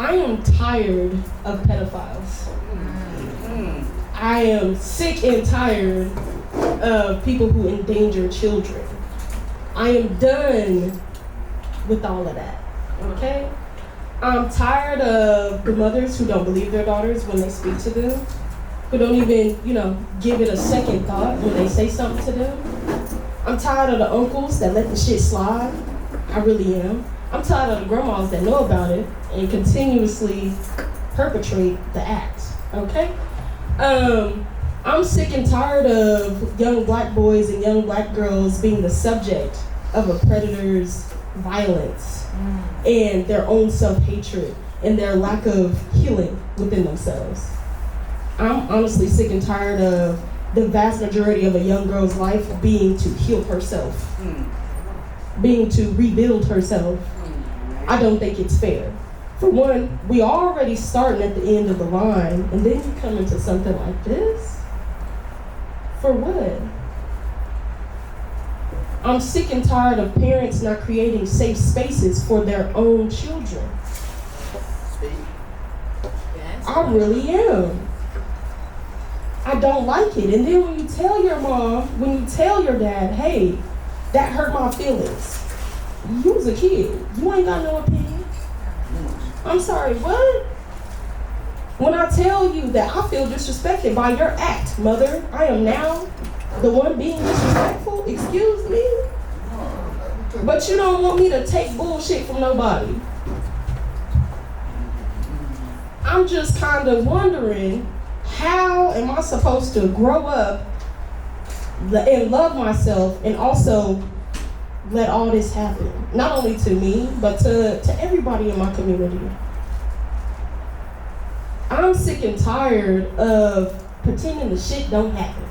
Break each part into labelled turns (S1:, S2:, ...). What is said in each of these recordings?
S1: I am tired of pedophiles. I am sick and tired of people who endanger children. I am done with all of that, okay? I'm tired of the mothers who don't believe their daughters when they speak to them, who don't even, give it a second thought when they say something to them. I'm tired of the uncles that let the shit slide. I really am. I'm tired of the grandmas that know about it and continuously perpetrate the act, okay? I'm sick and tired of young black boys and young black girls being the subject of a predator's violence and their own self-hatred and their lack of healing within themselves. I'm honestly sick and tired of the vast majority of a young girl's life being to heal herself, being to rebuild herself. I don't think it's fair. For one, we already starting at the end of the line, and then you come into something like this? For what? I'm sick and tired of parents not creating safe spaces for their own children. I really am. I don't like it. And then when you tell your mom, when you tell your dad, hey, that hurt my feelings. You was a kid. You ain't got no opinion. I'm sorry, what? When I tell you that I feel disrespected by your act, mother, I am now the one being disrespectful? Excuse me? But you don't want me to take bullshit from nobody. I'm just kind of wondering, how am I supposed to grow up and love myself and also let all this happen? Not only to me, but to everybody in my community. I'm sick and tired of pretending the shit don't happen.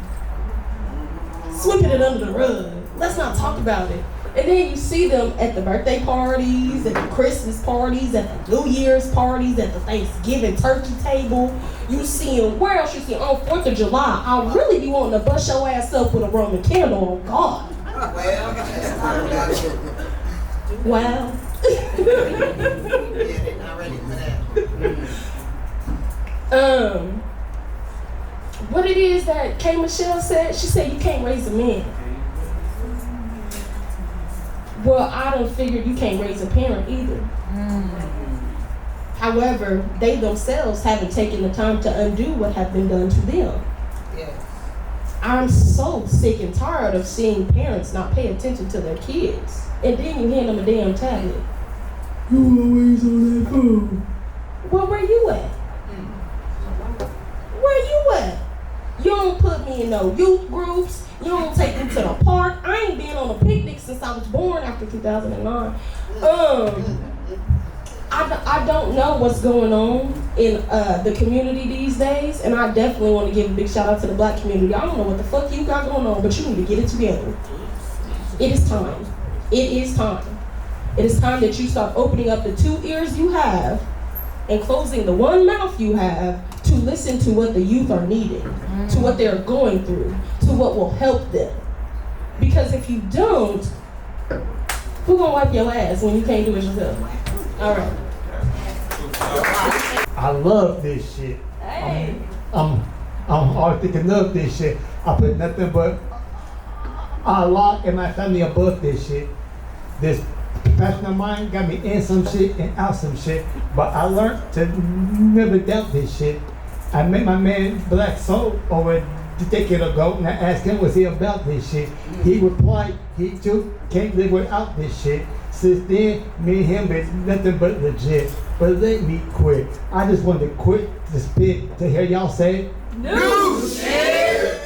S1: Sweeping it under the rug. Let's not talk about it. And then you see them at the birthday parties, at the Christmas parties, at the New Year's parties, at the Thanksgiving turkey table. You see them, where else you see them? On 4th of July. I really be wanting to bust your ass up with a Roman candle on God. Wow. What it is that K. Michelle said, she said you can't raise a man. Well, I don't figure you can't raise a parent either. However, they themselves haven't taken the time to undo what has been done to them. Yes. I'm so sick and tired of seeing parents not pay attention to their kids. And then you hand them a damn tablet. You always on that phone. Well, where you at? Where you at? You don't put me in no youth groups. You don't take me to the park. I ain't been on a picnic since I was born after 2009. I don't know what's going on in the community these days, and I definitely want to give a big shout out to the black community. I don't know what the fuck you got going on, but you need to get it together. It is time. It is time. It is time that you start opening up the 2 ears you have and closing the 1 mouth you have to listen to what the youth are needing, to what they're going through, to what will help them. Because if you don't, who gonna wipe your ass when you can't do it yourself? All right.
S2: I love this shit.
S1: Hey.
S2: I'm always thinking of this shit. I put nothing but Allah and my family above this shit. This passion of mine got me in some shit and out some shit, but I learned to never doubt this shit. I met my man Black Soul over a decade ago, and I asked him, was he about this shit? He replied, he too can't live without this shit. Since then, me and him is nothing but legit. But let me quit. I just wanted to quit to spit to hear y'all say,
S3: New shit!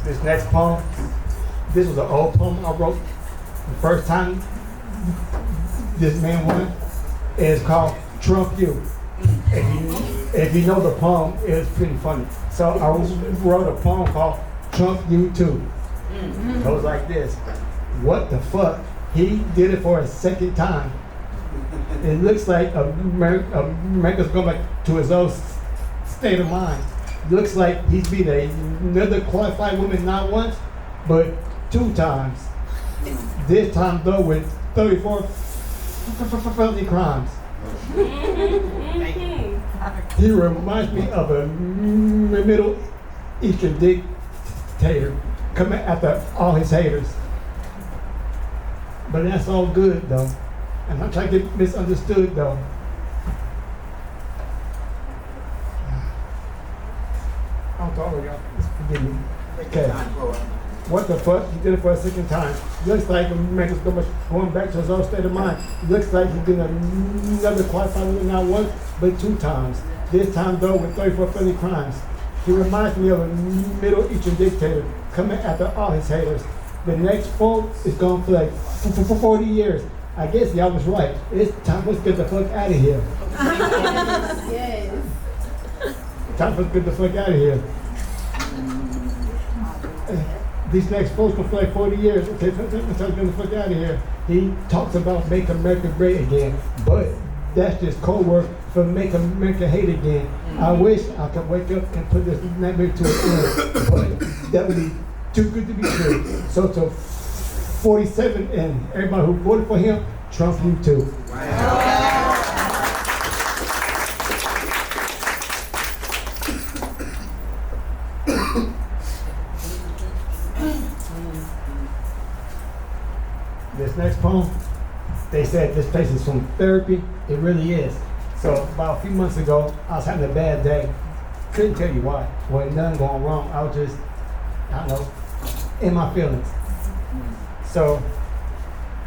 S2: This next poem, this was an old poem I wrote the first time this man won. It's called Trump You. If you know the poem, it's pretty funny. So I wrote a poem called Trump You Too. It goes like this. What the fuck? He did it for a second time. It looks like America's going back to his old state of mind. Looks like he's beat another qualified woman not once, but 2 times. This time though with 34 felony crimes. He reminds me of a Middle Eastern dictator coming after all his haters. But that's all good though. And I'm trying to get misunderstood though. I'm sorry, y'all. Forgive me. Okay. What the fuck? He did it for a second time. Looks like man is going back to his old state of mind. Looks like he did another qualified woman not once, but 2 times. This time though with 34 felony crimes. He reminds me of a Middle Eastern dictator coming after all his haters. The next vote is going for like 40 years. I guess y'all was right. It's time for us to get the fuck out of here.
S4: Yes.
S2: Time for us to get the fuck out of here. These next folks going for like 40 years. Okay, time to get the fuck out of here. He talks about make America great again, but that's just code word for make America hate again. I wish I could wake up and put this nightmare to an end, but that would be too good to be true. So to 47 and everybody who voted for him, Trump you too. This next poem, they said this place is from therapy. It really is. So about a few months ago, I was having a bad day. Couldn't tell you why. Wasn't nothing going wrong. I was just, I don't know, in my feelings. So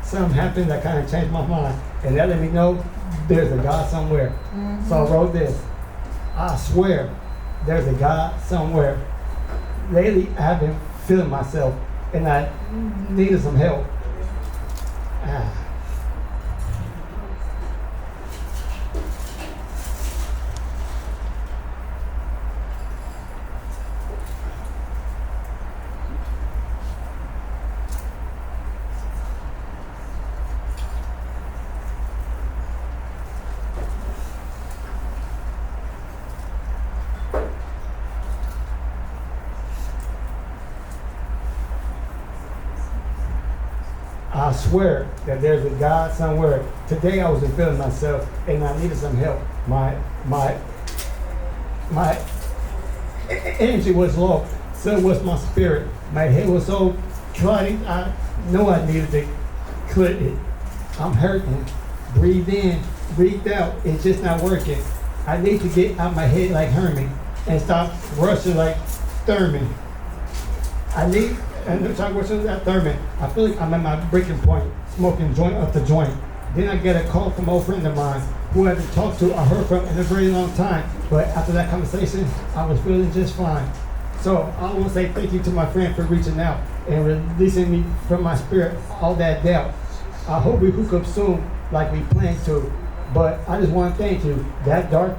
S2: something happened that kind of changed my mind. And that let me know there's a God somewhere. So I wrote this. I swear there's a God somewhere. Lately, I've been feeling myself and I needed some help. I swear that there's a God somewhere. Today I wasn't feeling myself and I needed some help. My energy was low, so was my spirit. My head was so cloudy, I know I needed to clear it. I'm hurting. Breathe in, breathe out. It's just not working. I need to get out my head like Herman and stop rushing like Thurman. And I'm talking about that Thurman. I feel like I'm at my breaking point, smoking joint after joint. Then I get a call from an old friend of mine who I haven't talked to or heard from in a very long time. But after that conversation, I was feeling just fine. So I want to say thank you to my friend for reaching out and releasing me from my spirit all that doubt. I hope we hook up soon like we planned to. But I just want to thank you. That dark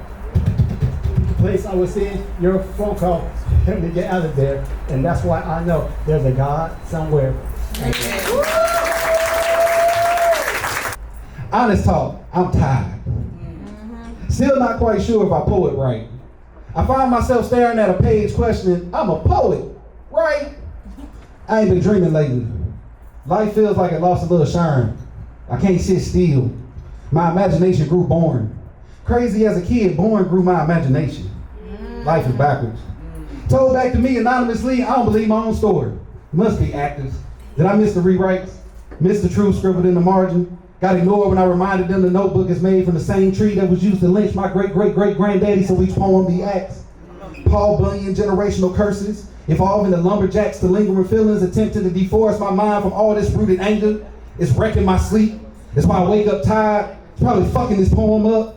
S2: place I was in, your phone call helped me get out of there. And that's why I know there's a God somewhere.
S5: Honest talk, I'm tired. Still not quite sure if I poet right. I find myself staring at a page questioning, I'm a poet, right? I ain't been dreaming lately. Life feels like it lost a little shine. I can't sit still. My imagination grew boring. Crazy as a kid, born grew my imagination. Life is backwards. Told back to me anonymously, I don't believe my own story. Must be actors. Did I miss the rewrites? Miss the truth scribbled in the margin? Got ignored when I reminded them the notebook is made from the same tree that was used to lynch my great-great-great-granddaddy so each poem be axed. Paul Bunyan generational curses, evolving the lumberjacks to lingering feelings, attempting to deforest my mind from all this rooted anger. It's wrecking my sleep. It's why I wake up tired. It's probably fucking this poem up.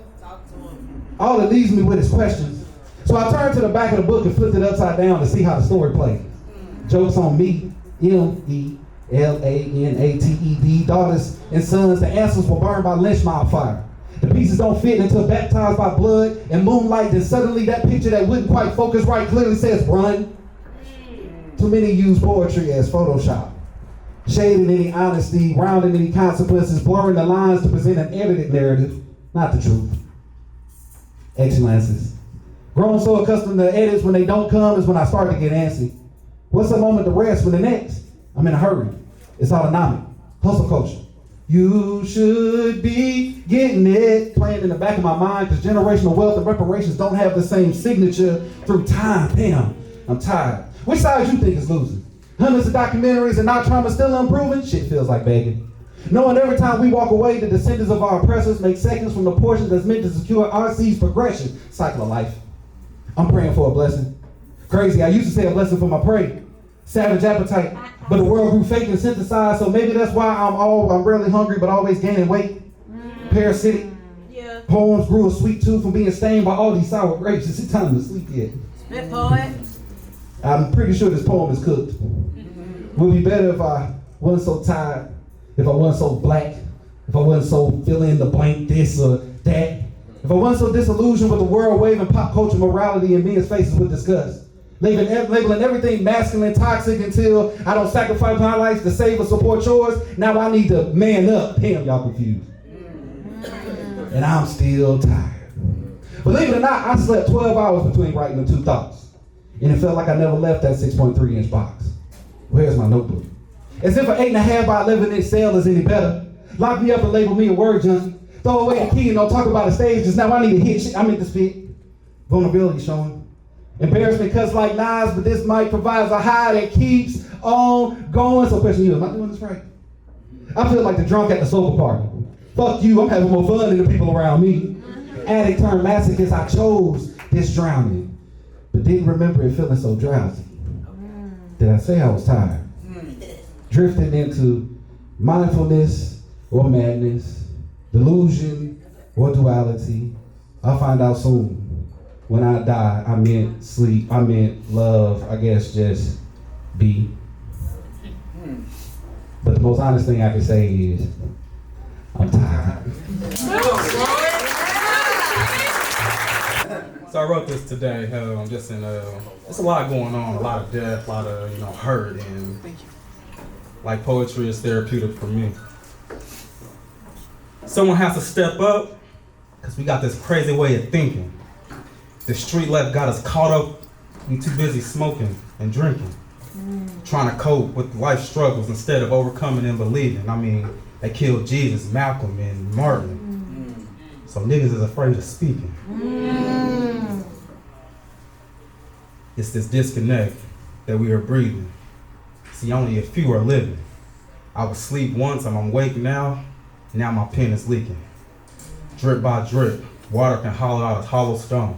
S5: All it leaves me with is questions. So I turned to the back of the book and flipped it upside down to see how the story plays. Jokes on me, M-E-L-A-N-A-T-E-D, daughters and sons, the answers were burned by lynch mob fire. The pieces don't fit until baptized by blood and moonlight, then suddenly that picture that wouldn't quite focus right clearly says run. Too many use poetry as Photoshop. Shading any honesty, rounding any consequences, blurring the lines to present an edited narrative, not the truth. Excellences, Grown so accustomed to edits when they don't come is when I start to get antsy. What's a moment to rest when the next? I'm in a hurry. It's autonomic. Hustle culture. You should be getting it. Playing in the back of my mind because generational wealth and reparations don't have the same signature through time. Damn, I'm tired. Which side you think is losing? Hundreds of documentaries and our trauma still unproven? Shit feels like begging. Knowing every time we walk away, the descendants of our oppressors make seconds from the portion that's meant to secure our seed's progression. Cycle of life. I'm praying for a blessing. Crazy, I used to say a blessing for my prey. Savage appetite, but the world grew fake and synthesized, so maybe that's why I'm rarely hungry, but always gaining weight. Parasitic.
S4: Yeah.
S5: Poems grew a sweet tooth from being stained by all these sour grapes. Is it time to sleep yet?
S4: Spit poet.
S5: I'm pretty sure this poem is cooked. Would be better if I wasn't so tired, if I wasn't so black, if I wasn't so fill in the blank this or that, if I wasn't so disillusioned with the world waving pop culture morality in men's faces with disgust. Labeling everything masculine, toxic until I don't sacrifice my life to save or support yours. Now I need to man up. Damn, y'all confused. And I'm still tired. Believe it or not, I slept 12 hours between writing the two thoughts. And it felt like I never left that 6.3 inch box. Where's my notebook? As if an 8.5 by 11 inch cell is any better. Lock me up and label me a word junkie. Throw away the key and don't talk about the stage, because now I need to hit shit. I meant to spit. Vulnerability showing. Embarrassment cuts like knives, but this mic provides a high that keeps on going. So question you, am I doing this right? I feel like the drunk at the sober party. Fuck you, I'm having more fun than the people around me. Addict turned masochist, I chose this drowning, but didn't remember it feeling so drowsy. Did I say I was tired? Drifting into mindfulness or madness, delusion or duality. I'll find out soon. When I die, I meant sleep, I meant love, I guess just be. But the most honest thing I can say is, I'm tired.
S3: So I wrote this today, just in, there's a lot going on, a lot of death, a lot of, hurt, and like poetry is therapeutic for me. Someone has to step up, because we got this crazy way of thinking. The street life got us caught up, we too busy smoking and drinking, trying to cope with life struggles instead of overcoming and believing. I mean, they killed Jesus, Malcolm, and Martin. So niggas is afraid of speaking. It's this disconnect that we are breathing. See, only a few are living. I was asleep once, I'm awake now my pen is leaking. Drip by drip, water can hollow out a hollow stone.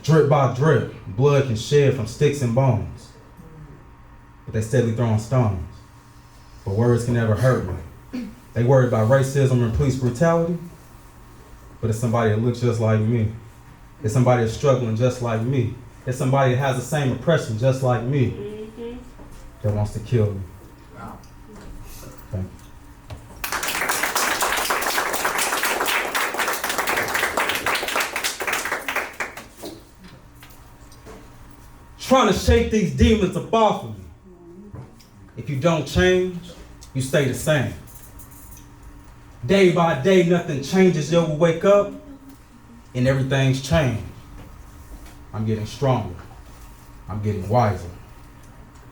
S3: Drip by drip, blood can shed from sticks and bones. But they steadily throwing stones. But words can never hurt me. They worried about racism and police brutality. But it's somebody that looks just like me. It's somebody that's struggling just like me. It's somebody that has the same oppression just like me. That wants to kill me. Thank you. Trying to shake these demons up off of me. If you don't change, you stay the same. Day by day, nothing changes. Yo, we wake up and everything's changed. I'm getting stronger. I'm getting wiser.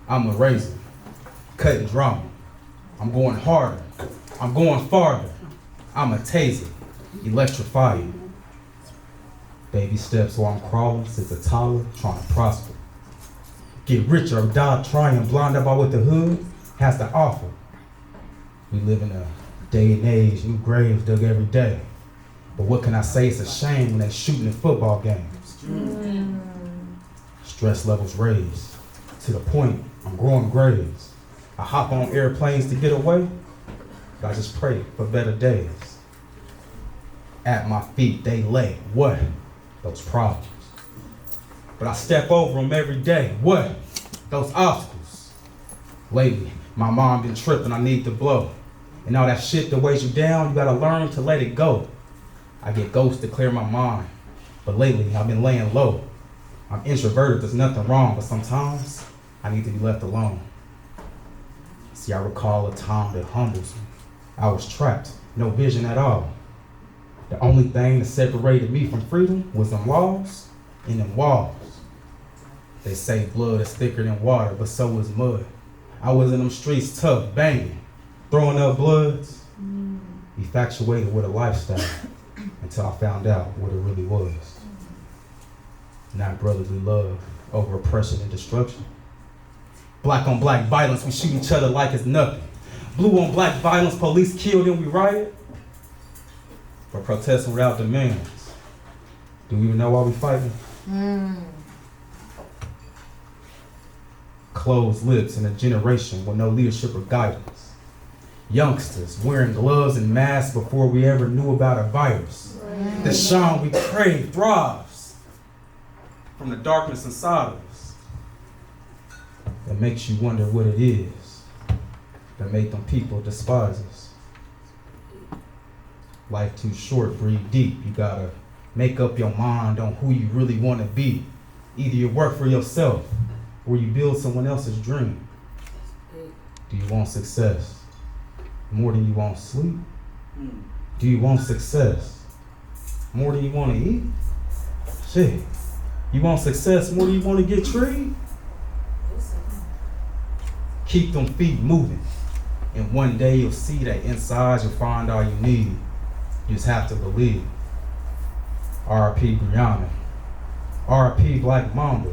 S3: I'm a razor, cutting drama. I'm going harder. I'm going farther. I'm a taser, electrify you. Baby steps while I'm crawling, sits a toddler trying to prosper. Get richer or die trying, blind about what the hood has to offer. We live in a day and age, new graves dug every day. But what can I say? It's a shame when they're shooting in football games. Stress levels raised to the point I'm growing graves. I hop on airplanes to get away, but I just pray for better days. At my feet they lay, what? Those problems. But I step over them every day. What? Those obstacles. Lately, my mom been tripping, I need to blow. And all that shit that weighs you down, you gotta learn to let it go. I get ghosts to clear my mind, but lately I've been laying low. I'm introverted, there's nothing wrong, but sometimes I need to be left alone. See, I recall a time that humbles me. I was trapped, no vision at all. The only thing that separated me from freedom was them walls in them walls. They say blood is thicker than water, but so is mud. I was in them streets tough, banging, throwing up bloods, infatuated with a lifestyle until I found out what it really was. Not brotherly love over oppression and destruction. Black on black violence, we shoot each other like it's nothing. Blue on black violence, police kill, then we riot. For protesting without demands. Do we even know why we fighting? Closed lips in a generation with no leadership or guidance. Youngsters wearing gloves and masks before we ever knew about a virus. The shine we crave thrives from the darkness inside of us. That makes you wonder what it is that make them people despise us. Life too short, breathe deep. You gotta make up your mind on who you really wanna be. Either you work for yourself or you build someone else's dream. Do you want success more than you want sleep? Do you want success more than you wanna eat? Shit, you want success more than you wanna get treated? Keep them feet moving. And one day you'll see that inside you'll find all you need. You just have to believe. R.I.P. Brianna. R.I.P. Black Mamba.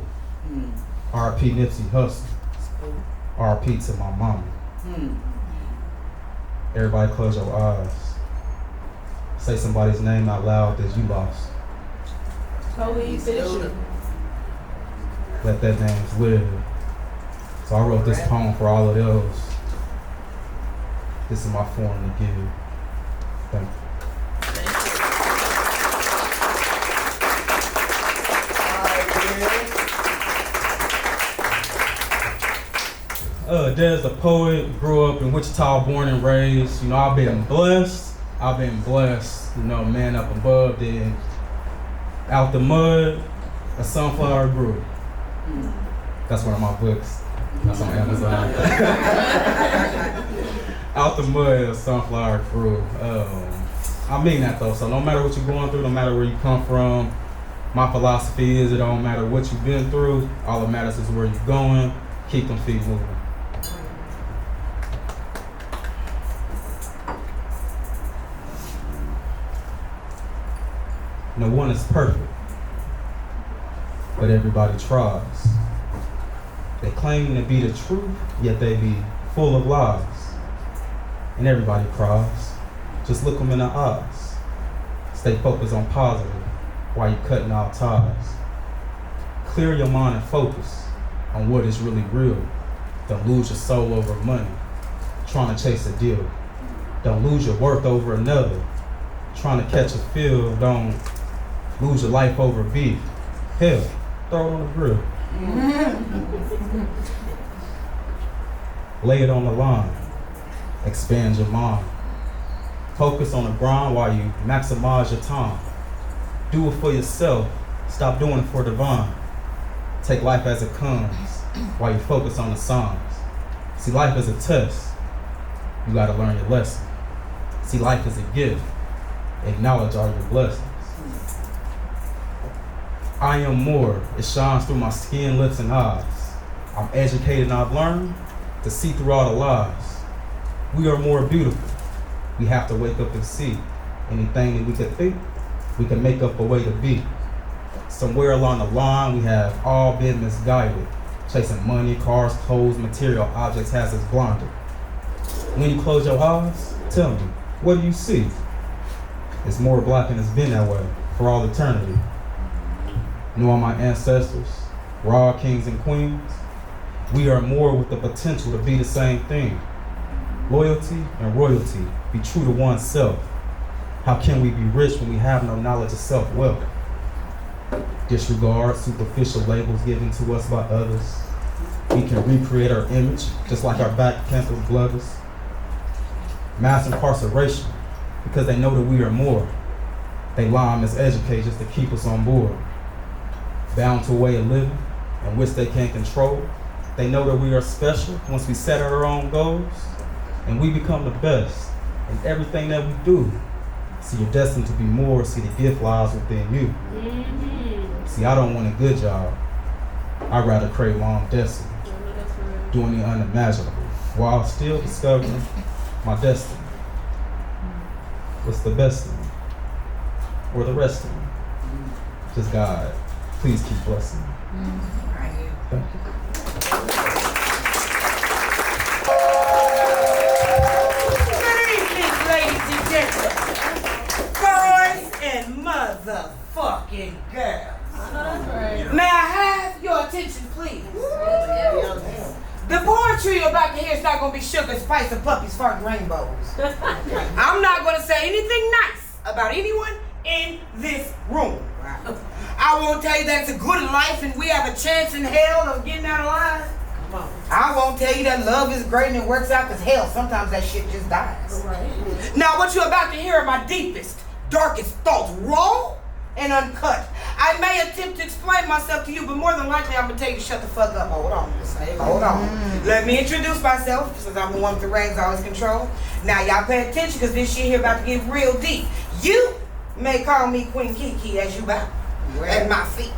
S3: R.I.P. Nipsey Hussle. R.I.P. to my mama. Everybody close your eyes. Say somebody's name out loud that you lost.
S1: Police Fisher.
S3: Let that name live. So I wrote this poem for all of those. This is my form to give. Thank you. Dad's a poet, grew up in Wichita, born and raised. You know, I've been blessed. You know, man up above, then out the mud, a sunflower grew. That's one of my books. That's on Amazon. Out the mud, a sunflower grew. I mean that though, so no matter what you're going through, no matter where you come from, my philosophy is it don't matter what you've been through, all that matters is where you're going. Keep them feet moving. No one is perfect, but everybody tries. They claim to be the truth, yet they be full of lies. And everybody cries. Just look them in the eyes. Stay focused on positive while you're cutting all ties. Clear your mind and focus on what is really real. Don't lose your soul over money, trying to chase a deal. Don't lose your worth over another, trying to catch a feel. Don't lose your life over beef. Hell, throw it on the grill. Lay it on the line. Expand your mind. Focus on the grind while you maximize your time. Do it for yourself. Stop doing it for divine. Take life as it comes while you focus on the signs. See life as a test. You gotta learn your lesson. See life as a gift. Acknowledge all your blessings. I am more. It shines through my skin, lips, and eyes. I'm educated and I've learned to see through all the lies. We are more beautiful. We have to wake up and see. Anything that we could think, we can make up a way to be. Somewhere along the line, we have all been misguided. Chasing money, cars, clothes, material objects has us blinded. When you close your eyes, tell me, what do you see? It's more black and it's been that way for all eternity. Knowing my ancestors, we're all kings and queens. We are more with the potential to be the same thing. Loyalty and royalty, be true to oneself. How can we be rich when we have no knowledge of self-wealth? Disregard superficial labels given to us by others. We can recreate our image, just like our back campus brothers. Mass incarceration, because they know that we are more. They lie and miseducate just to keep us on board. Bound to a way of living in which they can't control. They know that we are special once we set our own goals, and we become the best in everything that we do. See, you're destined to be more. See, the gift lies within you. See, I don't want a good job. I'd rather crave my own destiny, doing the unimaginable, while still discovering my destiny. What's the best of me? Or the rest of me? Just God, please keep blessing me. Thank you.
S6: Good evening, ladies and gentlemen. Boys and motherfucking girls. May I have your attention, please? The poetry you're about to hear is not going to be sugar, spice, or puppies, fart, and rainbows. I'm not going to say anything nice about anyone in this room. I won't tell you that it's a good life and we have a chance in hell of getting out alive. I won't tell you that love is great and it works out, because hell, sometimes that shit just dies. Now, what you're about to hear are my deepest, darkest thoughts, raw and uncut. I may attempt to explain myself to you, but more than likely I'm going to tell you to shut the fuck up. Hold on. Hold on. Let me introduce myself, since I'm the one with the reins always control. Now, y'all pay attention, because this shit here about to get real deep. You may call me Queen Kiki as you bow at my feet.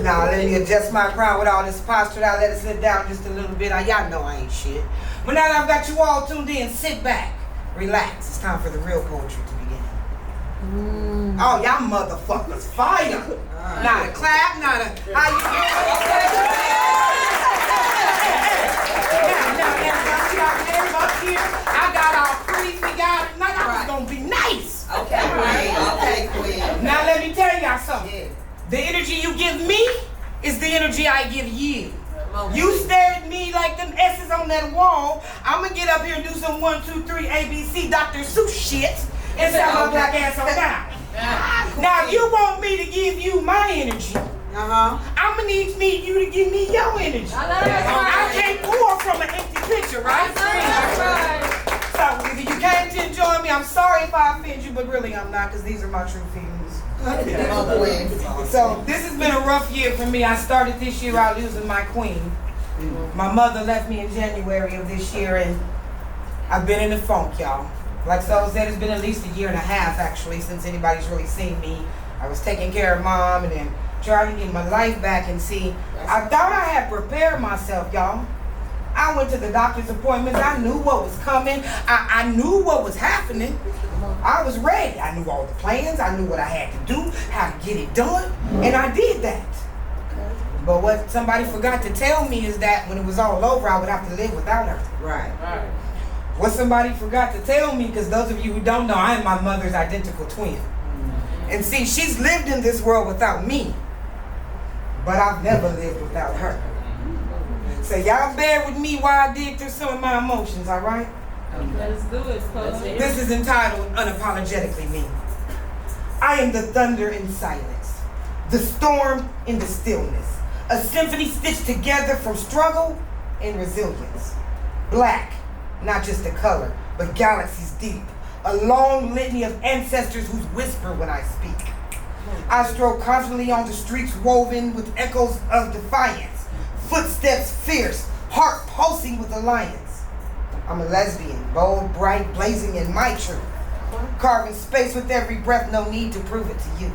S6: Now, let me adjust my crown with all this posture. I'll let it sit down just a little bit. Y'all know I ain't shit. But now that I've got you all tuned in, sit back, relax. It's time for the real poetry to begin. Oh, y'all motherfuckers, fire. Not a clap, not a, how you Now, up here, I got all pretty figured out tonight. I was gonna be nice. Okay, Queen. Now let me tell y'all something. Yeah. The energy you give me is the energy I give you. You stare at me like them S's on that wall. I'm gonna get up here and do some 1, 2, 3 ABC Dr. Seuss shit and set my black ass on down. Now if you want me to give you my energy, I'm gonna need you to give me your energy. I can't pour from an empty pitcher, right? So if you came to enjoy me, I'm sorry if I offend you, but really I'm not, because these are my true feelings. So this has been a rough year for me. I started this year out losing my queen. My mother left me in January of this year, and I've been in the funk, y'all. Like Soul said, it's been at least a year and a half, actually, since anybody's really seen me. I was taking care of Mom and then trying to get my life back. And see, I thought I had prepared myself, y'all. I went to the doctor's appointments. I knew what was coming. I knew what was happening. I was ready. I knew all the plans. I knew what I had to do, how to get it done, and I did that. But what somebody forgot to tell me is that when it was all over, I would have to live without her. Right. What somebody forgot to tell me, because those of you who don't know, I am my mother's identical twin. And see, she's lived in this world without me, but I've never lived without her. So y'all bear with me while I dig through some of my emotions, all right?
S1: Let's do it, folks.
S6: This is entitled Unapologetically Me. I am the thunder in silence, the storm in the stillness, a symphony stitched together from struggle and resilience. Black, not just a color, but galaxies deep, a long litany of ancestors whose whisper when I speak. I stroll constantly on the streets woven with echoes of defiance, footsteps fierce, heart pulsing with alliance. I'm a lesbian, bold, bright, blazing in my truth, carving space with every breath, no need to prove it to you.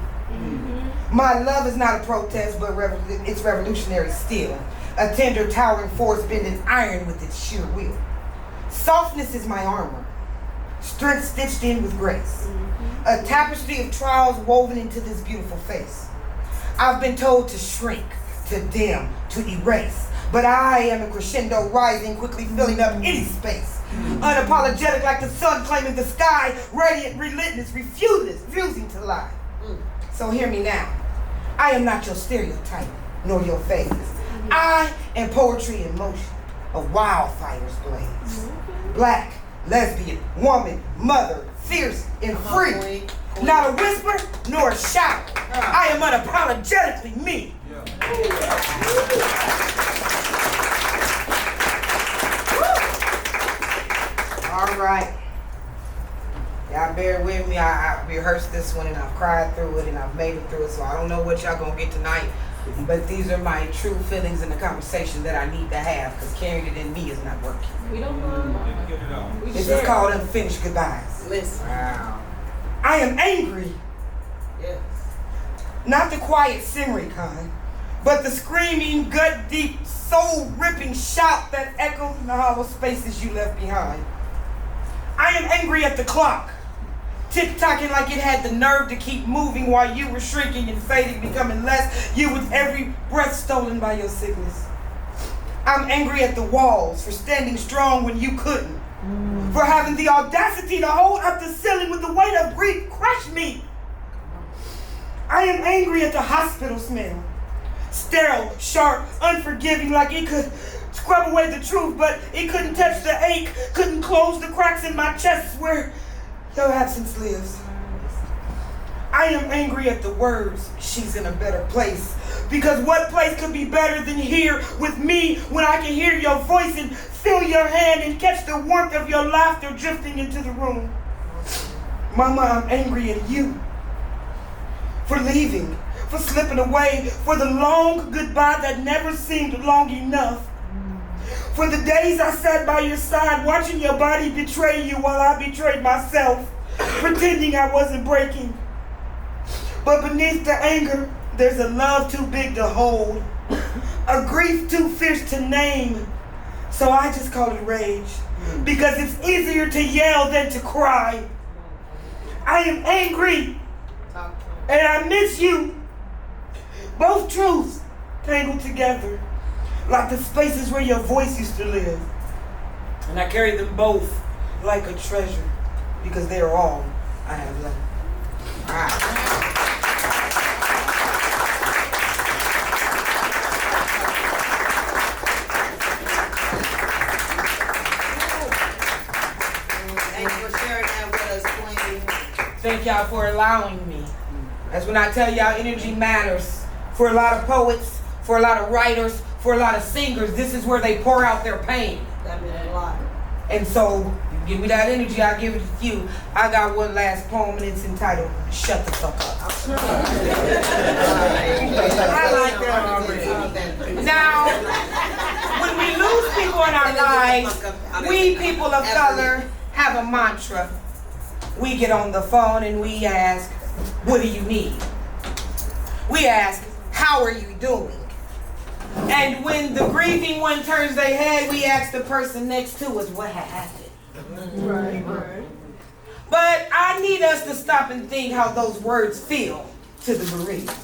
S6: My love is not a protest, but it's revolutionary still, a tender, towering force bending iron with its sheer will. Softness is my armor, strength stitched in with grace, a tapestry of trials woven into this beautiful face. I've been told to shrink, to dim, to erase, but I am a crescendo rising, quickly filling up any space. Unapologetic like the sun claiming the sky, radiant, relentless, refusing to lie. So hear me now. I am not your stereotype, nor your phase. I am poetry in motion, a wildfire's blaze. Black, lesbian, woman, mother, fierce and free. Not a whisper, nor a shout. I am unapologetically me. All right. Y'all bear with me. I rehearsed this one and I've cried through it and I've made it through it, so I don't know what y'all gonna get tonight, but these are my true feelings in the conversation that I need to have, because carrying it in me is not working.
S1: We don't mind.
S6: This is called Unfinished Goodbyes.
S4: Listen.
S6: Wow. I am angry. Yes. Not the quiet, simmering kind, but the screaming, gut-deep, soul-ripping shout that echoes in the hollow spaces you left behind. I am angry at the clock, tick-tocking like it had the nerve to keep moving while you were shrinking and fading, becoming less you with every breath stolen by your sickness. I'm angry at the walls for standing strong when you couldn't, for having the audacity to hold up the ceiling with the weight of grief crush me. I am angry at the hospital smell, sterile, sharp, unforgiving, like it could scrub away the truth, but it couldn't touch the ache, couldn't close the cracks in my chest where your absence lives. I am angry at the words, she's in a better place. Because what place could be better than here with me when I can hear your voice and feel your hand and catch the warmth of your laughter drifting into the room. Mama, I'm angry at you for leaving, for slipping away, for the long goodbye that never seemed long enough. For the days I sat by your side watching your body betray you while I betrayed myself, pretending I wasn't breaking. But beneath the anger, there's a love too big to hold, a grief too fierce to name. So I just call it rage, because it's easier to yell than to cry. I am angry, and I miss you. Both truths tangled together, like the spaces where your voice used to live. And I carry them both like a treasure, because they are all I have left. All right. Thank y'all for allowing me. That's when I tell y'all energy matters. For a lot of poets, for a lot of writers, for a lot of singers, this is where they pour out their pain. That means a lot. And so, you give me that energy, I give it to you. I got one last poem and it's entitled, Shut the Fuck Up. I like that already. Now, when we lose people in our lives, we people of color have a mantra. We get on the phone and we ask, what do you need? We ask, how are you doing? And when the grieving one turns their head, we ask the person next to us, what happened? Right. But I need us to stop and think how those words feel to the bereaved.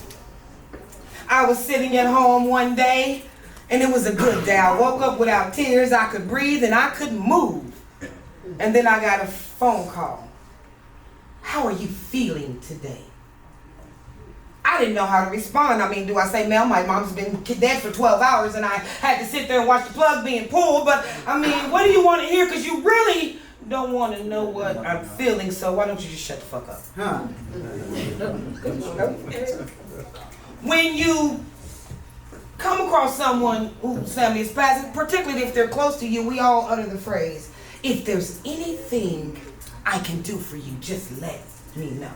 S6: I was sitting at home one day, and it was a good day. I woke up without tears, I could breathe, and I couldn't move. And then I got a phone call. How are you feeling today? I didn't know how to respond. I mean, do I say, Mel, my mom's been dead for 12 hours and I had to sit there and watch the plug being pulled, but I mean, what do you want to hear? Because you really don't want to know what I'm feeling, so why don't you just shut the fuck up? Huh? When you come across someone whose family is passing, particularly if they're close to you, we all utter the phrase, if there's anything I can do for you, just let me know.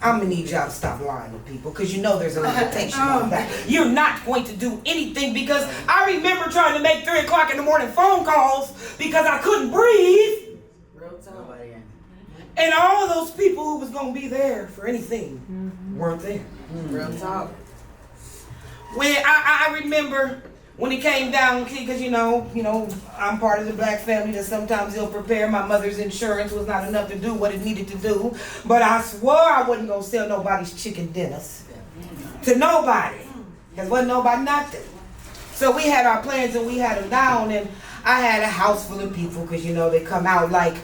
S6: I'm gonna need y'all to stop lying to people, because you know there's a limitation on that. You're not going to do anything, because I remember trying to make 3 o'clock in the morning phone calls because I couldn't breathe. And all of those people who was gonna be there for anything weren't there. Real talk. When I remember when it came down, because you know, I'm part of the black family that sometimes ill prepared. My mother's insurance was not enough to do what it needed to do. But I swore I wasn't going to sell nobody's chicken dinners. To nobody. Because wasn't nobody nothing. So we had our plans and we had them down. And I had a house full of people because, they come out like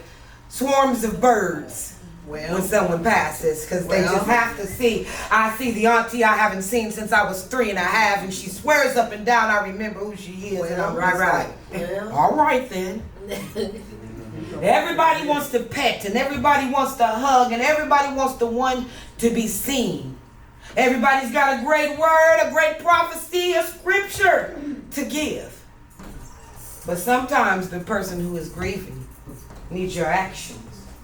S6: swarms of birds. When someone passes, because they just have to see. I see the auntie I haven't seen since I was 3 and a half, and she swears up and down I remember who she is. And I'm right. All right then. Everybody wants to pet, and everybody wants to hug, and everybody wants the one to be seen. Everybody's got a great word, a great prophecy, a scripture to give. But sometimes the person who is grieving needs your action.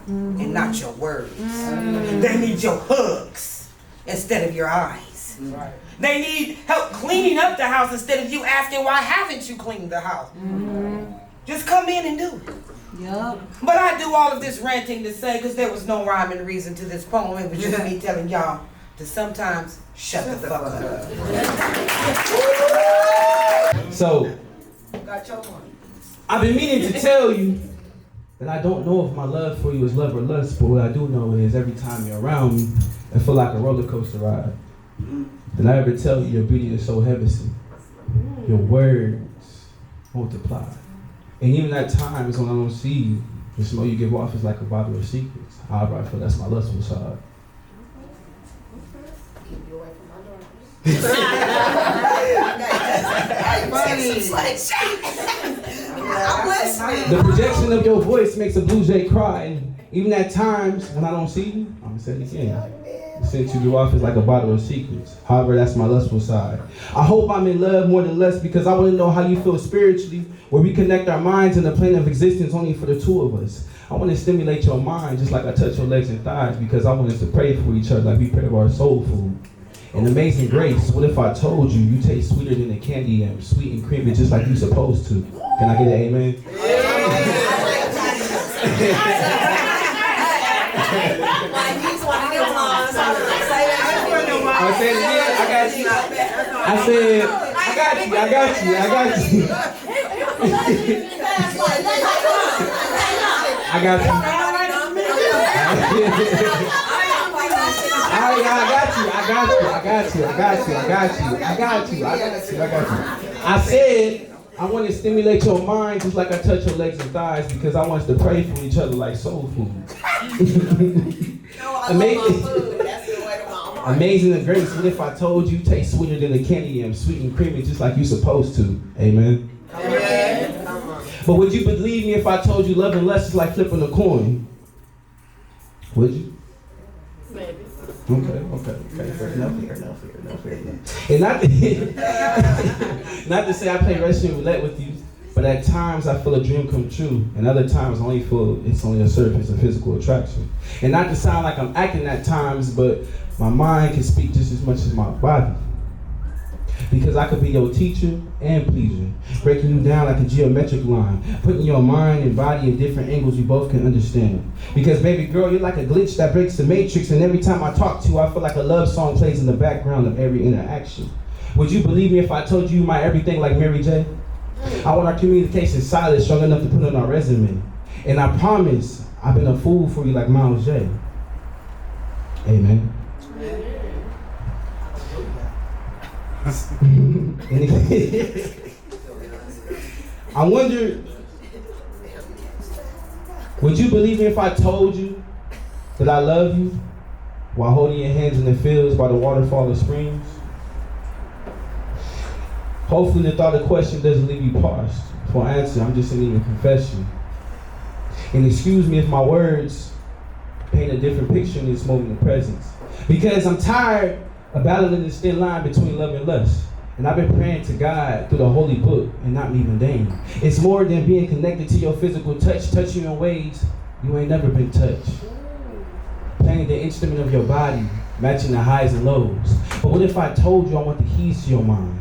S6: And not your words. They need your hugs instead of your eyes. Right. They need help cleaning up the house instead of you asking, why haven't you cleaned the house? Just come in and do it. Yep. But I do all of this ranting to say, because there was no rhyme and reason to this poem. It was just me telling y'all to sometimes shut the fuck up.
S3: So, I've been meaning to tell you that I don't know if my love for you is love or lust, but what I do know is every time you're around me, I feel like a roller coaster ride. Did I ever tell you your beauty is so heavy? Your words multiply. And even at times when I don't see you, the smell you give off is like a bottle of secrets. However, I feel that's my lustful side.
S6: Keep you away from my door.
S3: The projection of your voice makes a blue jay cry, and even at times when I don't see you, I'm gonna say it again. The scent you give off is like a bottle of secrets. However, that's my lustful side. I hope I'm in love more than lust because I want to know how you feel spiritually, where we connect our minds in the plane of existence only for the two of us. I want to stimulate your mind just like I touch your legs and thighs because I want us to pray for each other like we pray for our soul food. And amazing grace, what if I told you you taste sweeter than the candy and sweet and creamy just like you supposed to? Can I get an amen? I said it again, I got you. I said, I got you. I got you. I said, I want to stimulate your mind just like I touch your legs and thighs because I want us to pray for each other like soul food. Amazing and grace. What if I told you taste sweeter than the candy yam, sweet and creamy just like you supposed to? Amen. Amen. But would you believe me if I told you love and lust is like flipping a coin? Would you?
S1: Maybe.
S3: Okay. Fair enough. And not to say I play Russian roulette with you, but at times I feel a dream come true, and other times I only feel it's only a surface of physical attraction. And not to sound like I'm acting at times, but my mind can speak just as much as my body. Because I could be your teacher and pleaser, breaking you down like a geometric line, putting your mind and body in different angles you both can understand. Because baby girl, you're like a glitch that breaks the matrix, and every time I talk to you, I feel like a love song plays in the background of every interaction. Would you believe me if I told you my everything like Mary J? I want our communication solid, strong enough to put on our resume. And I promise, I've been a fool for you like Miles J. Amen. I wonder, would you believe me if I told you that I love you while holding your hands in the fields by the waterfall of springs? Hopefully the thought of question doesn't leave you paused. For answer, I'm just sending you a confession. And excuse me if my words paint a different picture in this moment of presence. Because I'm tired of battling this thin line between love and lust. And I've been praying to God through the holy book and not me mundane. It's more than being connected to your physical touch, touching you in ways you ain't never been touched. Playing the instrument of your body, matching the highs and lows. But what if I told you I want the keys to your mind?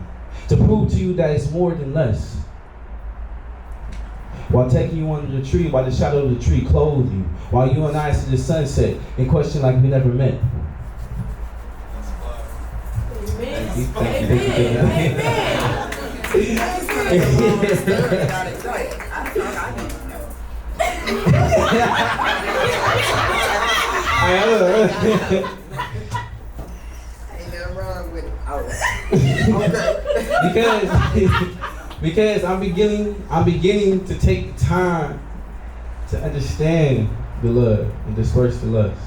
S3: To prove to you that it's more than less. While taking you under the tree, while the shadow of the tree clothed you. While you and I see the sunset and question like we never met. Thank you. Because I'm beginning to take time to understand the love and disperse the lust.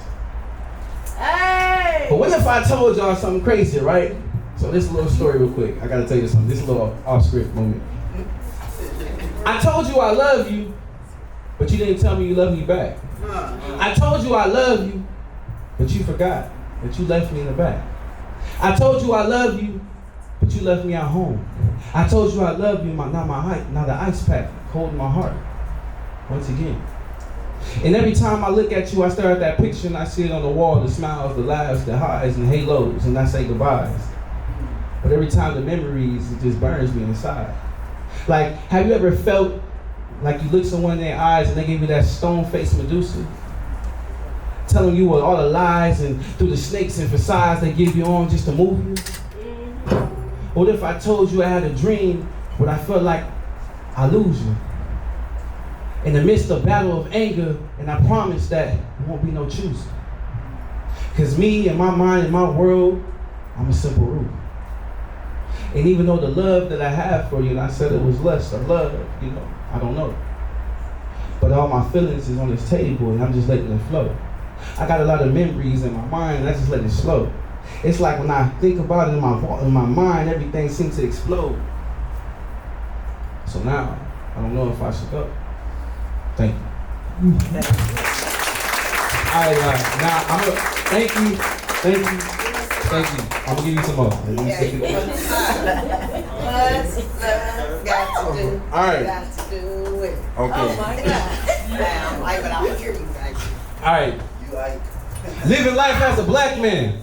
S3: Hey! But what if I told y'all something crazy, right? So this is a little story real quick. I gotta tell you something. This is a little off-script moment. I told you I love you, but you didn't tell me you love me back. I told you I love you, but you forgot that you left me in the back. I told you I love you, but you left me at home. I told you I love you, not the ice pack holding my heart. Once again. And every time I look at you, I stare at that picture and I see it on the wall, the smiles, the laughs, the highs and halos, and I say goodbyes. But every time the memories, it just burns me inside. Like, have you ever felt like you look someone in their eyes and they give you that stone-faced Medusa?
S7: telling you all the lies and through the snakes and facades they give you on just to move you? What if I told you I had a dream but I felt like I lose you? In the midst of battle of anger, and I promise that there won't be no choosing. Cause me and my mind and my world, I'm a simple rule. And even though the love that I have for you, and I said it was lust or love, you know, I don't know. But all my feelings is on this table and I'm just letting it flow. I got a lot of memories in my mind and I just let it slow. It's like when I think about it in my mind, everything seems to explode. So now, I don't know if I should go. Thank you. All right, now I'm gonna thank you. I'm gonna give you some more.
S8: Got to do.
S7: All right.
S8: Got to do it.
S7: Okay.
S8: Oh my God. Now, like, but I'm hearing you guys.
S7: All right.
S8: You like.
S7: Living life as a black man.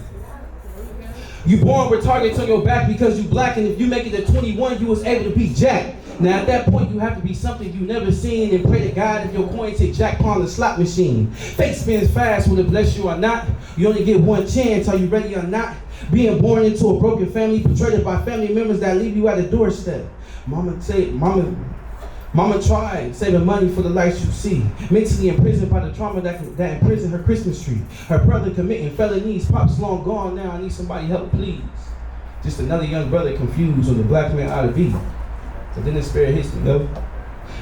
S7: You born with targets on your back because you black, and if you make it to 21, you was able to be Jack. Now at that point, you have to be something you never seen and pray to God if your coin say Jack Paul the slot machine. Fate spins fast, will it bless you or not? You only get one chance, are you ready or not? Being born into a broken family, portrayed by family members that leave you at a doorstep. Mama tried saving money for the life you see. Mentally imprisoned by the trauma that imprisoned her Christmas tree. Her brother committing felonies. Pop's long gone now. I need somebody help, please. Just another young brother confused on the black man ought to be. So then the spirit hits me, though.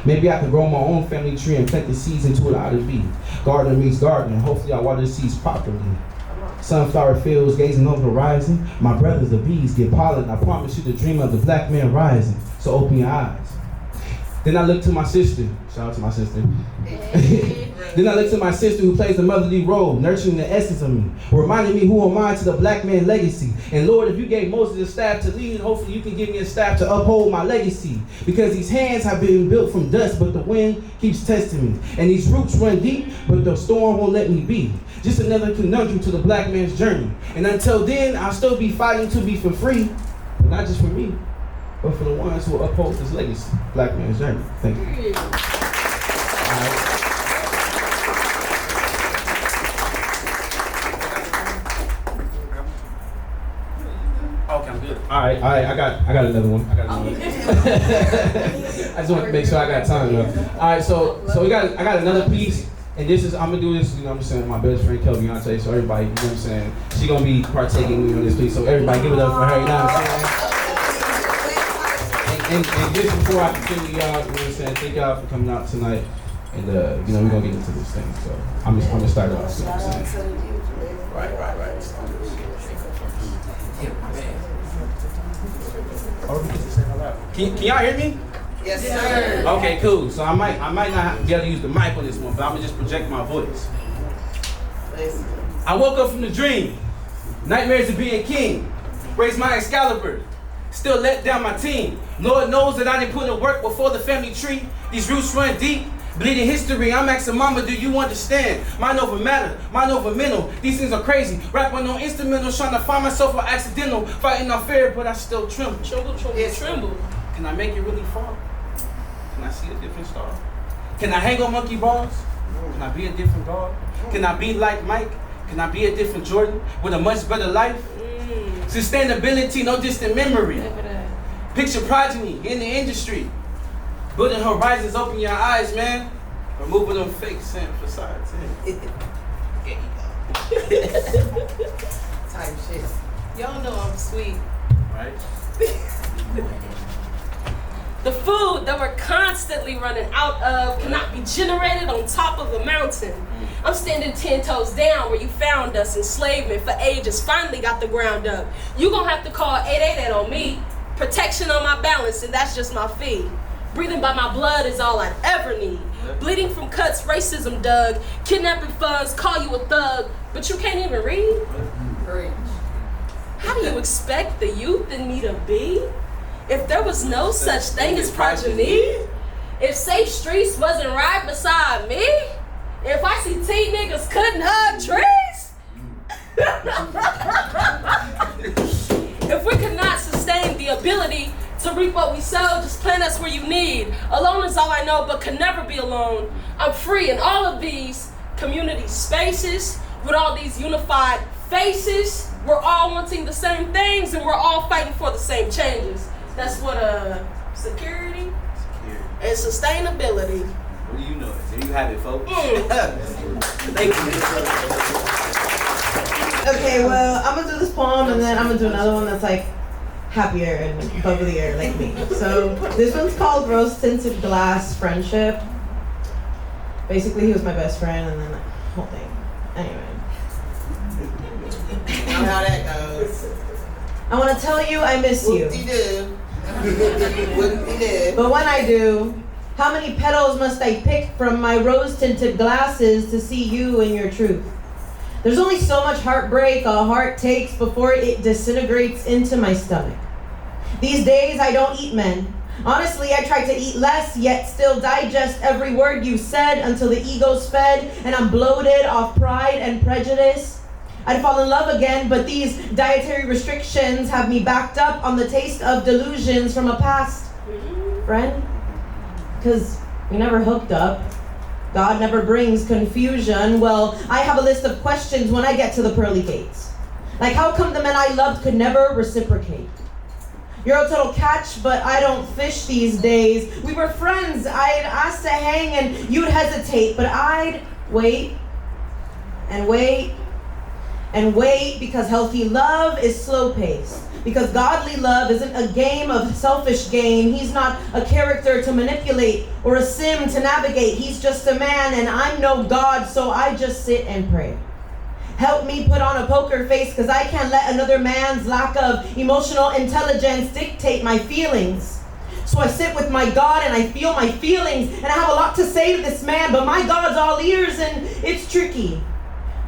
S7: Maybe I can grow my own family tree and plant the seeds into what I ought to be. Gardener meets gardener. Hopefully I water the seeds properly. Sunflower fields gazing over the horizon. My brothers, the bees, get pollen. I promise you the dream of the black man rising. So open your eyes. Then I look to my sister. Shout out to my sister. Then I look to my sister who plays the motherly role, nurturing the essence of me, reminding me who am I to the black man legacy. And Lord, if you gave Moses a staff to lead, hopefully you can give me a staff to uphold my legacy. Because these hands have been built from dust, but the wind keeps testing me. And these roots run deep, but the storm won't let me be. Just another conundrum to the black man's journey. And until then, I'll still be fighting to be for free, but not just for me, but for the ones who uphold this legacy, black man's journey. Thank you. All right. Okay, I'm good. All right. I got another one. I just want to make sure I got time, though. All right, so I got another piece, and this is I'm gonna do this. You know, what I'm saying, my best friend Kelviante. So everybody, you know what I'm saying, she gonna be partaking with me on this piece. So everybody, give it up for her. You know what I'm saying? And just before I continue, y'all, you know what I'm saying, thank y'all for coming out tonight. And you know, we're gonna get into this thing. So I'm gonna start it off. You know what I'm saying? Right. Can y'all hear me?
S8: Yes, sir.
S7: Okay, cool. So I might not be able to use the mic on this one, but I'm gonna just project my voice.
S8: Listen.
S7: I woke up from the dream, nightmares of being king, raised my Excalibur, still let down my team. Lord knows that I didn't put in work before the family tree. These roots run deep, bleeding history. I'm asking mama, do you understand? Mind over matter, mind over mental. These things are crazy. Rapping on instrumentals, trying to find myself on accidental, fighting off fear, but I still tremble. Tremble. Can I make it really far? Can I see a different star? Can I hang on monkey bars? Can I be a different dog? Can I be like Mike? Can I be a different Jordan with a much better life? Sustainability, no distant memory. Picture progeny in the industry. Building horizons, open your eyes, man. Removing them fake scent facades.
S8: Type shit.
S9: Y'all know I'm sweet.
S7: Right?
S9: The food that we're constantly running out of cannot be generated on top of a mountain. I'm standing 10 toes down where you found us. Enslavement for ages finally got the ground up. You gonna have to call 888 on me. Protection on my balance, and that's just my fee. Breathing by my blood is all I'd ever need. Bleeding from cuts, racism dug. Kidnapping funds, call you a thug, but you can't even read? How do you expect the youth in me to be? If there was no such thing as progeny? If safe streets wasn't right beside me? If I see teen niggas couldn't hug trees? If we could not sustain the ability to reap what we sow, just plant us where you need. Alone is all I know, but can never be alone. I'm free in all of these community spaces. with all these unified faces. We're all wanting the same things and we're all fighting for the same changes. That's what security and sustainability.
S10: Well, you know it. There you have it, folks. Thank you.
S11: Okay, well, I'm gonna do this poem and then I'm gonna do another one that's like happier and bubblier like me. So this one's called Rose Tinted Glass Friendship. Basically, he was my best friend and then the whole thing. Anyway.
S8: You know how that goes.
S11: I want to tell you I miss you.
S8: Whoop-de-doo. Whoop-de-doo.
S11: But when I do, how many petals must I pick from my rose-tinted glasses to see you in your truth? There's only so much heartbreak a heart takes before it disintegrates into my stomach. These days I don't eat men. Honestly, I try to eat less, yet still digest every word you said until the ego's fed and I'm bloated off pride and prejudice. I'd fall in love again, but these dietary restrictions have me backed up on the taste of delusions from a past friend. Because we never hooked up. God never brings confusion. Well, I have a list of questions when I get to the pearly gates. Like, how come the men I loved could never reciprocate? You're a total catch, but I don't fish these days. We were friends. I'd ask to hang and you'd hesitate, but I'd wait and wait and wait because healthy love is slow-paced. Because godly love isn't a game of selfish gain. He's not a character to manipulate or a sim to navigate. He's just a man and I'm no God, so I just sit and pray. Help me put on a poker face because I can't let another man's lack of emotional intelligence dictate my feelings. So I sit with my God and I feel my feelings and I have a lot to say to this man, but my God's all ears and it's tricky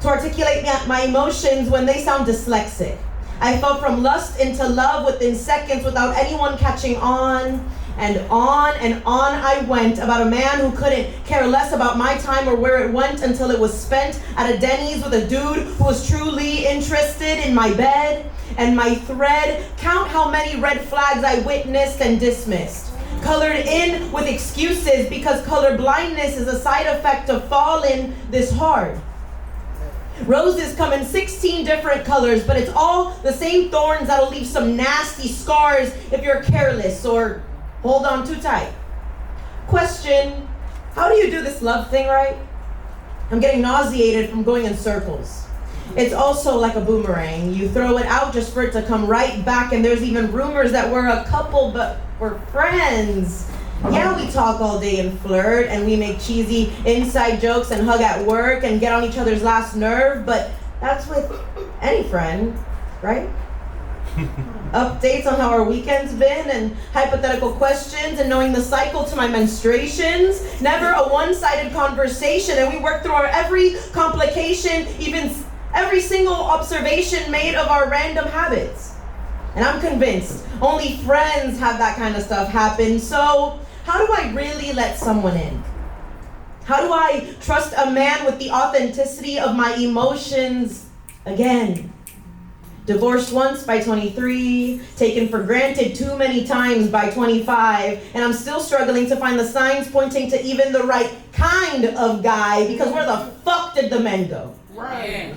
S11: to articulate my emotions when they sound dyslexic. I fell from lust into love within seconds without anyone catching on and on I went about a man who couldn't care less about my time or where it went until it was spent at a Denny's with a dude who was truly interested in my bed and my thread. Count how many red flags I witnessed and dismissed. Colored in with excuses because color blindness is a side effect of falling this hard. Roses come in 16 different colors, but it's all the same thorns that'll leave some nasty scars if you're careless or hold on too tight. Question, how do you do this love thing right? I'm getting nauseated from going in circles. It's also like a boomerang. You throw it out just for it to come right back, and there's even rumors that we're a couple, but we're friends. Yeah, we talk all day and flirt, and we make cheesy inside jokes and hug at work and get on each other's last nerve, but that's with any friend, right? Updates on how our weekend's been and hypothetical questions and knowing the cycle to my menstruations. Never a one-sided conversation, and we work through our every complication, even every single observation made of our random habits. And I'm convinced only friends have that kind of stuff happen. So how do I really let someone in? How do I trust a man with the authenticity of my emotions again? Divorced once by 23, taken for granted too many times by 25, and I'm still struggling to find the signs pointing to even the right kind of guy, because where the fuck did the men go?
S6: Right.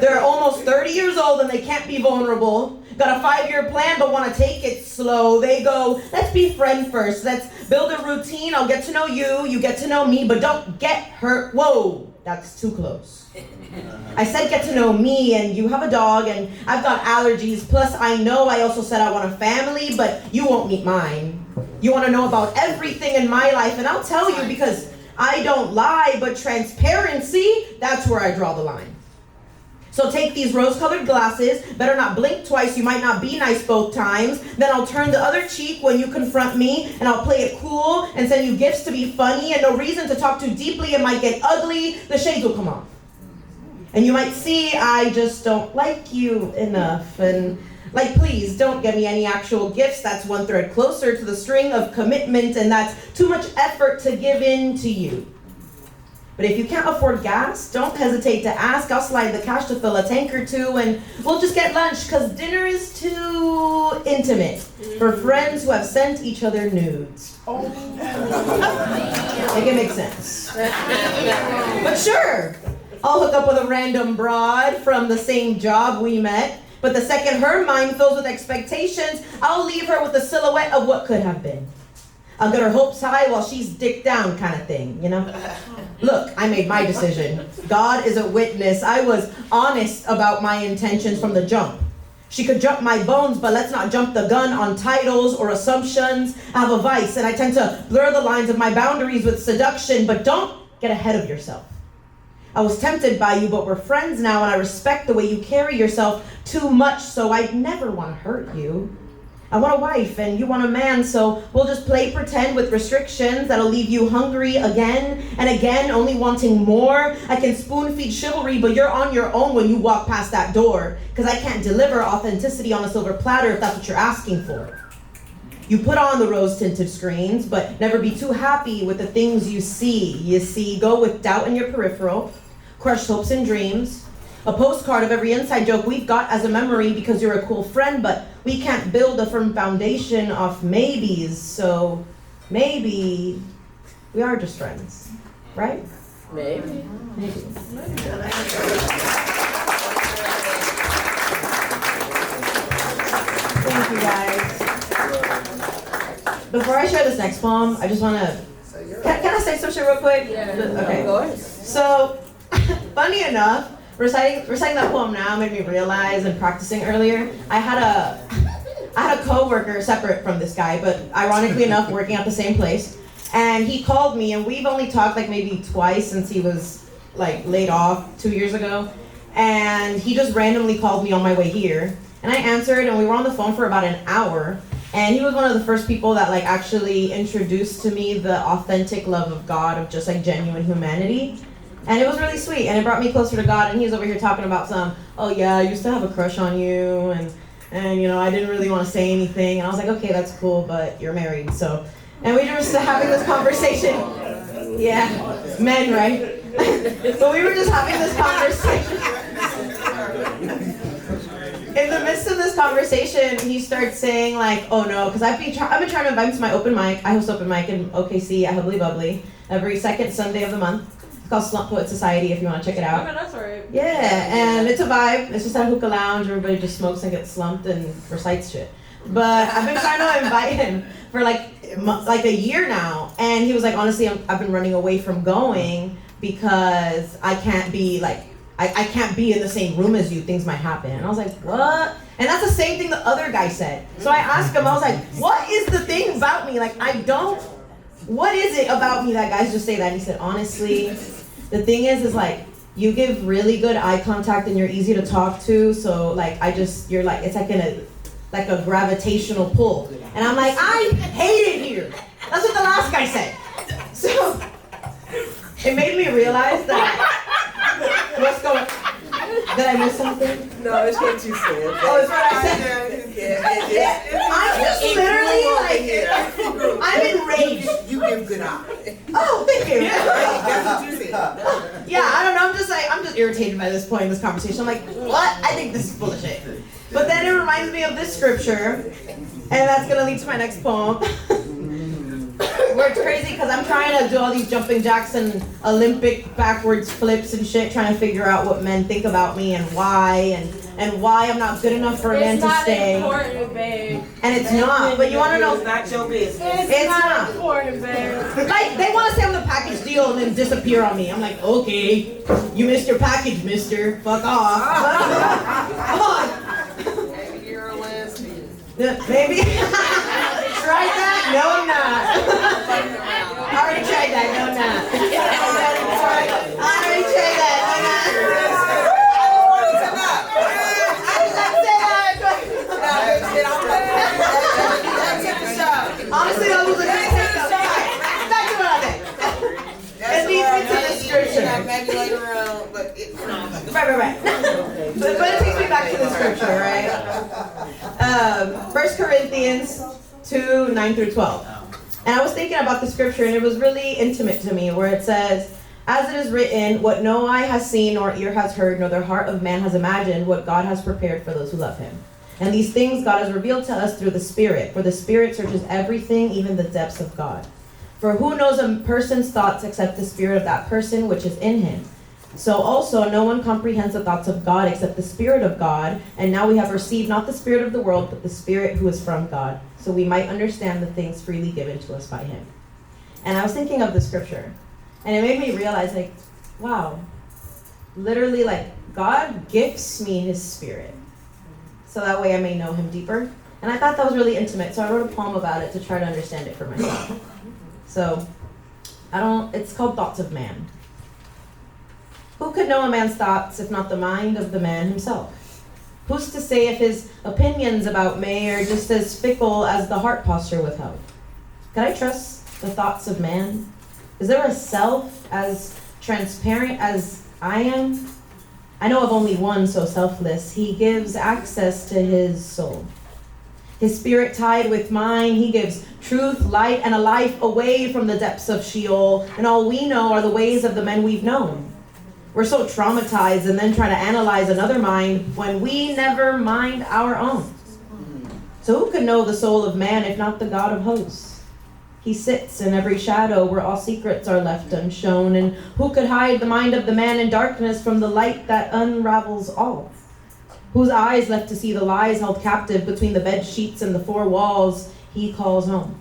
S11: They're almost 30 years old and they can't be vulnerable. Got a 5-year plan but want to take it slow. They go, let's be friends first. Let's build a routine. I'll get to know you. You get to know me, but don't get hurt. Whoa, that's too close. I said get to know me, and you have a dog and I've got allergies. Plus I know I also said I want a family, but you won't meet mine. You want to know about everything in my life, and I'll tell you because I don't lie, but transparency, that's where I draw the line. So take these rose-colored glasses, better not blink twice, you might not be nice both times. Then I'll turn the other cheek when you confront me, and I'll play it cool and send you gifts to be funny, and no reason to talk too deeply, it might get ugly, the shades will come off. And you might see I just don't like you enough, and like, please don't get me any actual gifts, that's one thread closer to the string of commitment, and that's too much effort to give in to you. But if you can't afford gas, don't hesitate to ask. I'll slide the cash to fill a tank or two, and we'll just get lunch, because dinner is too intimate for friends who have sent each other nudes. Make it make sense. But sure, I'll hook up with a random broad from the same job we met. But the second her mind fills with expectations, I'll leave her with a silhouette of what could have been. I'll get her hopes high while she's dick down kind of thing, you know? Look, I made my decision. God is a witness. I was honest about my intentions from the jump. She could jump my bones, but let's not jump the gun on titles or assumptions. I have a vice, and I tend to blur the lines of my boundaries with seduction, but don't get ahead of yourself. I was tempted by you, but we're friends now, and I respect the way you carry yourself too much, so I'd never want to hurt you. I want a wife, and you want a man, so we'll just play pretend with restrictions that'll leave you hungry again and again, only wanting more. I can spoon feed chivalry, but you're on your own when you walk past that door, because I can't deliver authenticity on a silver platter if that's what you're asking for. You put on the rose-tinted screens, but never be too happy with the things you see. You see, go with doubt in your peripheral, crushed hopes and dreams, a postcard of every inside joke we've got as a memory because you're a cool friend, but we can't build a firm foundation off maybes, so maybe we are just friends, right?
S1: Maybe.
S11: Maybe. Thank you, guys. Before I share this next poem, I just want to... Can I say some shit real quick?
S1: Yeah.
S11: Okay.
S1: Of course.
S11: So, funny enough, reciting that poem now made me realize, and practicing earlier, I had a coworker separate from this guy, but ironically enough, working at the same place. And he called me, and we've only talked like maybe twice since he was like laid off 2 years ago. And he just randomly called me on my way here. And I answered, and we were on the phone for about an hour. And he was one of the first people that like actually introduced to me the authentic love of God, of just like genuine humanity. And it was really sweet, and it brought me closer to God. And he was over here talking about oh yeah, I used to have a crush on you, and you know, I didn't really want to say anything. And I was like, okay, that's cool, but you're married, so. And we were just having this conversation. Yeah, men, right? But we were just having this conversation. In the midst of this conversation, he starts saying like, oh no, because I've been trying to invite him to my open mic. I host open mic in OKC at Hubbly Bubbly every second Sunday of the month. It's called Slump Poet Society if you want to check it out.
S1: Okay, that's alright.
S11: Yeah, and it's a vibe. It's just at a hookah lounge. Everybody just smokes and gets slumped and recites shit. But I've been trying to invite him for like a year now, and he was like, honestly, I've been running away from going because I can't be like, I can't be in the same room as you. Things might happen. And I was like, what? And that's the same thing the other guy said. So I asked him, I was like, what is the thing about me? Like, what is it about me that guys just say that? And he said, honestly, the thing is like, you give really good eye contact and you're easy to talk to. So like, you're like, it's like a gravitational pull. And I'm like, I hate it here. That's what the last guy said. So it made me realize that, what's going on? Did I miss something?
S8: No, it's what you said.
S11: Oh, it's what I said? I'm just literally like, I'm enraged.
S8: You give good eye.
S11: Oh, thank you.
S8: That's what you said.
S11: Yeah, I don't know, I'm just irritated by this point in this conversation. I'm like, what? I think this is bullshit. But then it reminds me of this scripture, and that's gonna lead to my next poem. Where it's crazy because I'm trying to do all these jumping jacks and Olympic backwards flips and shit, trying to figure out what men think about me and why I'm not good enough for a man to stay.
S1: It's not important, babe.
S11: And it's not, but you want to know?
S8: It's not your business.
S1: It's not important, babe.
S11: Like, they want to say I'm the package deal and then disappear on me. I'm like, okay, you missed your package, mister. Fuck off. Come on.
S8: Maybe you're a lesbian.
S11: Maybe. Tried that? No, I'm not. I already tried that. No, I'm not. I already tried that. No, I'm not. Honestly, I was like, back to what I said. It leads me to the scripture.
S8: Maybe later on, but it's not.
S11: Right. But it takes me back to the scripture, right? 1 Corinthians 2, 9 through 12. And I was thinking about the scripture, and it was really intimate to me, where it says, as it is written, what no eye has seen, nor ear has heard, nor the heart of man has imagined, what God has prepared for those who love him. And these things God has revealed to us through the Spirit, for the Spirit searches everything, even the depths of God. For who knows a person's thoughts except the spirit of that person which is in him? So also no one comprehends the thoughts of God except the Spirit of God. And now we have received not the spirit of the world, but the Spirit who is from God, so we might understand the things freely given to us by him. And I was thinking of the scripture, and it made me realize, like, wow, literally, like, God gifts me his Spirit, so that way I may know him deeper. And I thought that was really intimate, so I wrote a poem about it to try to understand it for myself. So, it's called Thoughts of Man. Who could know a man's thoughts if not the mind of the man himself? Who's to say if his opinions about me are just as fickle as the heart posture withheld? Can I trust the thoughts of man? Is there a self as transparent as I am? I know of only one so selfless. He gives access to his soul. His spirit tied with mine, he gives truth, light, and a life away from the depths of Sheol. And all we know are the ways of the men we've known. We're so traumatized and then try to analyze another mind when we never mind our own. So who could know the soul of man if not the God of hosts? He sits in every shadow where all secrets are left unshown. And who could hide the mind of the man in darkness from the light that unravels all? Whose eyes left to see the lies held captive between the bed sheets and the four walls he calls home?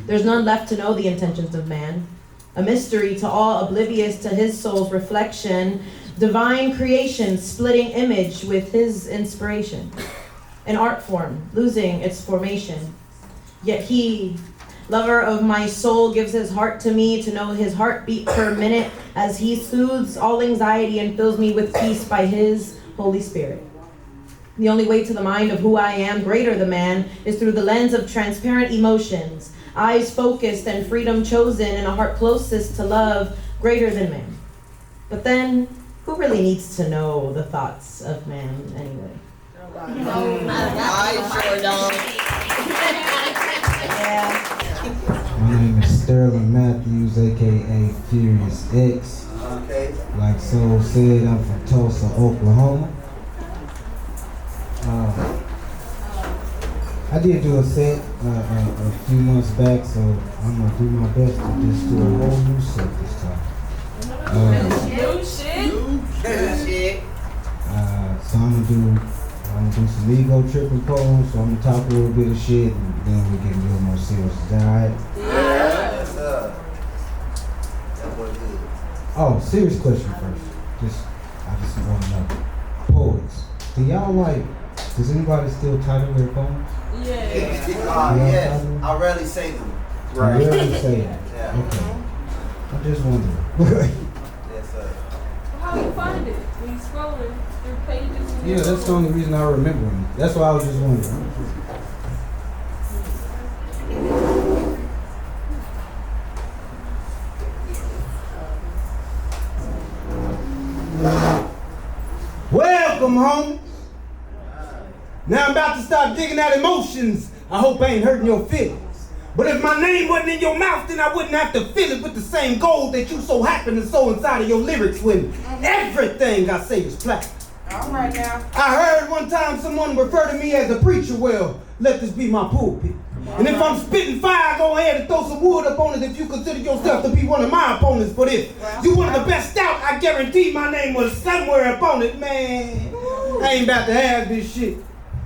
S11: There's none left to know the intentions of man. A mystery to all, oblivious to his soul's reflection. Divine creation splitting image with his inspiration. An art form losing its formation. Yet he, lover of my soul, gives his heart to me to know his heartbeat per minute as he soothes all anxiety and fills me with peace by his Holy Spirit. The only way to the mind of who I am, greater the man, is through the lens of transparent emotions, eyes focused and freedom chosen, and a heart closest to love, greater than man. But then, who really needs to know the thoughts of man anyway?
S8: I sure don't.
S11: Yeah.
S12: My name is Sterling Matthews, aka Furious X.
S8: Okay.
S12: Like Soul said, I'm from Tulsa, Oklahoma. I did do a set a few months back, so I'm gonna do my best to just do a whole new set this time.
S9: New shit.
S12: So I'm gonna do some ego tripping poems. So I'm gonna talk a little bit of shit, and then we get a little more serious. Is that alright?
S8: Yes, sir. That was good.
S12: Oh, serious question first. I just want to know. Poets. Does anybody still title their poems?
S9: Yeah.
S8: Yes. I rarely say them.
S12: Right. You rarely say that.
S8: Yeah.
S12: Okay. I just wondering.
S8: Yes, sir.
S9: How you find it when you scrolling through pages?
S12: Yeah, that's the only reason I remember them. That's why I was just wondering.
S7: Welcome home. Now I'm about to start digging out emotions. I hope I ain't hurting your feelings. But if my name wasn't in your mouth, then I wouldn't have to fill it with the same gold that you so happen to sow inside of your lyrics when everything I say is platinum.
S6: All right now.
S7: I heard one time someone refer to me as a preacher. Well, let this be my pulpit. And if I'm spitting fire, go ahead and throw some wood up on it if you consider yourself to be one of my opponents. But if you one of the best out, I guarantee my name was somewhere up on it, man. I ain't about to have this shit.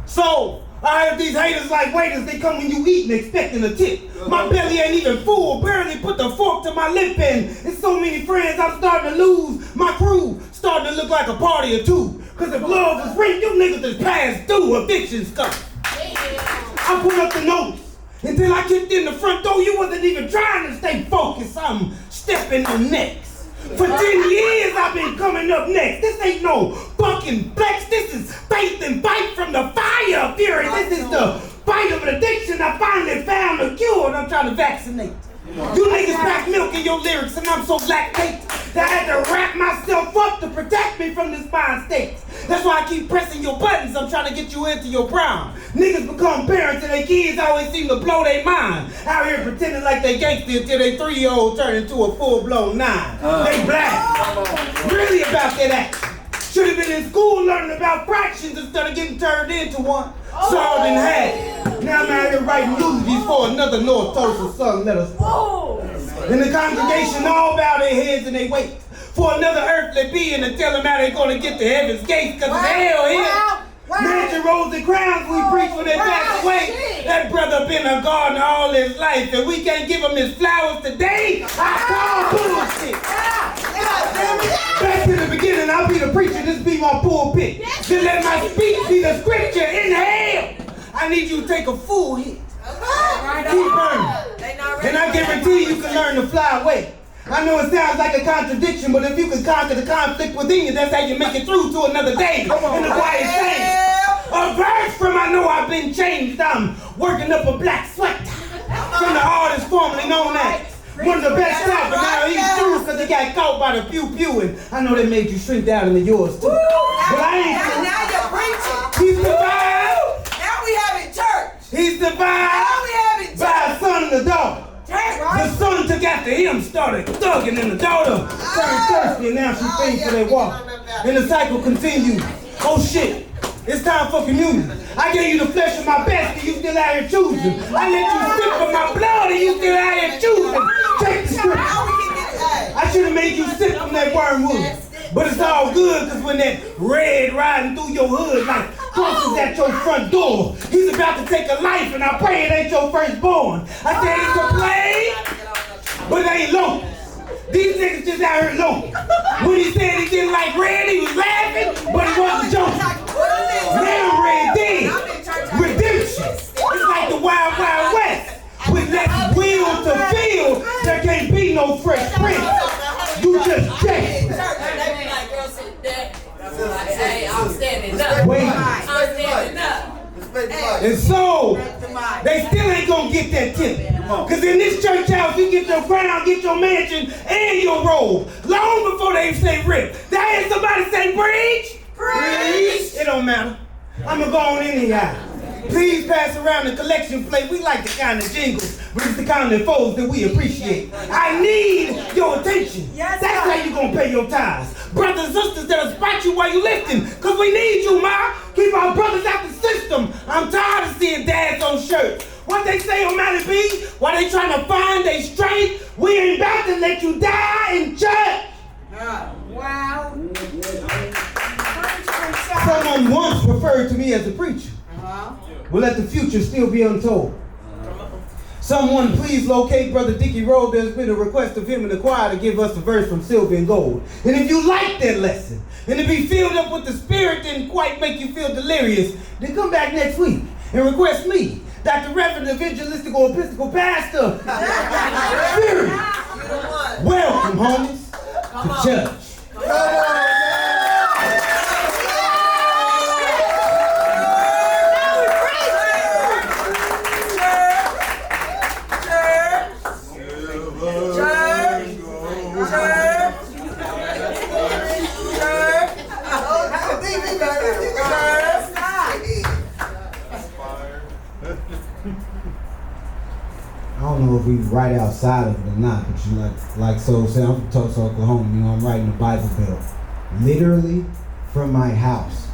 S7: So, I heard these haters like waiters, they come when you eating expecting a tip. My belly ain't even full, barely put the fork to my lip, and it's so many friends I'm starting to lose. My crew starting to look like a party or two. Cause if love was free, you niggas is past due, eviction stuff. I put up the notice. Until I kicked in the front door, you wasn't even trying to stay focused. I'm stepping on next. For 10 years I've been coming up next. This ain't no fucking flex. This is faith and fight from the fire of fury. This is the fight of addiction. I finally found a cure and I'm trying to vaccinate. You niggas pack milk in your lyrics and I'm so lactate that I had to wrap myself up to protect me from this fine state. That's why I keep pressing your buttons. I'm trying to get you into your prime. Niggas become parents and their kids always seem to blow their mind. Out here pretending like they gangster until their 3-year-old turn into a full-blown 9. They black. Really about that action. Should have been in school learning about fractions instead of getting turned into one. Sawed in half. Now I'm out here writing eulogies for another North Tulsa son. Let us go. And the congregation all bow their heads and they wait
S3: for another earthly being to tell them how they're gonna get to heaven's gates, cause it's hell here. Mansion, rolls, and crowns we preach when they pass away. That brother been a gardener all his life, and we can't give him his flowers today. I call bullshit. Back to the beginning, I'll be the preacher, this be my pulpit. Then let my speech be the scripture. Inhale. I need you to take a full hit. Keep burning. And I guarantee you can learn to fly away. I know it sounds like a contradiction, but if you can conquer the conflict within you, that's how you make it through to another day in the quiet shame. A verse from I know I've been changed. I'm working up a black sweat from the artist formerly known as one of the best out, but now he's through because he got caught by the pew. And I know that made you shrink down into yours too. But I ain't.
S8: Now you're preaching.
S3: He survived.
S8: Now we having church.
S3: He survived.
S8: Now we having church.
S3: By a son and a daughter. The son took after him, started thugging, and the daughter turned thirsty, and now she pays for that water. And the cycle continues. Oh shit, it's time for communion. I gave you the flesh of my best, and you still out here choosing. I let you sip of my blood, and you still out here choosing. Take the script. I should have made you sip from that wormwood. But it's all good, because when that red riding through your hood like crosses at your front door, he's about to take a life, and I pray it ain't your firstborn. I said it's a play, but it ain't low. These niggas just out here low. When he said he didn't like red, he was laughing, but he wasn't joking. Now red dead. Redemption. It's like the Wild Wild West. With less will to feel, there can't be no fresh prince. You just dead.
S8: Hey, I'm standing up.
S3: Wait.
S8: I'm standing up.
S3: And so, they still ain't gonna get that tip. Cause in this church house, you get your crown, get your mansion, and your robe. Long before they say rip. Did I hear somebody say preach? Preach! It don't matter. I'ma go on anyhow. Please pass around the collection plate. We like the kind of jingles, but it's the kind of foes that we appreciate. I need your attention. That's how you gonna pay your tithes. Brothers and sisters that'll spot you while you lifting, cause we need you, ma. Keep our brothers out the system. I'm tired of seeing dads on shirts. What they say on Mally B, while they trying to find their strength, we ain't about to let you die in church.
S8: Wow.
S3: Someone once referred to me as a preacher. Well, let the future still be untold. Someone please locate Brother Dickie Rowe. There's been a request of him in the choir to give us a verse from Silver and Gold. And if you like that lesson, and to be filled up with the Spirit didn't quite make you feel delirious, then come back next week and request me, Dr. Reverend Evangelistical Episcopal Pastor Spirit. Welcome, homies, to church.
S12: I don't know if we right outside of it or not, but you like so say I'm from Tulsa, Oklahoma, you know, I'm writing the Bible Belt. Literally from my house,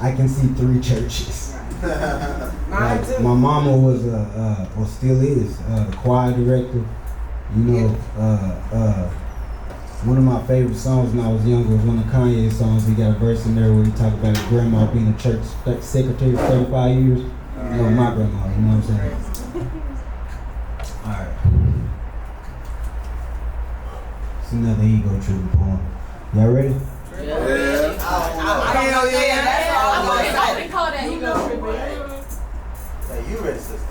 S12: I can see 3 churches. Like, my mama was or still is, the choir director. You know, one of my favorite songs when I was younger was one of Kanye's songs. He got a verse in there where he talked about his grandma being a church secretary for 35 years. You know, my grandma, you know what I'm saying? Alright. It's another ego tripping poem. Y'all ready?
S8: Yeah. Hell yeah. That's all I'm gonna say.
S4: We call that ego tripping.
S10: Hey, you ready, sister?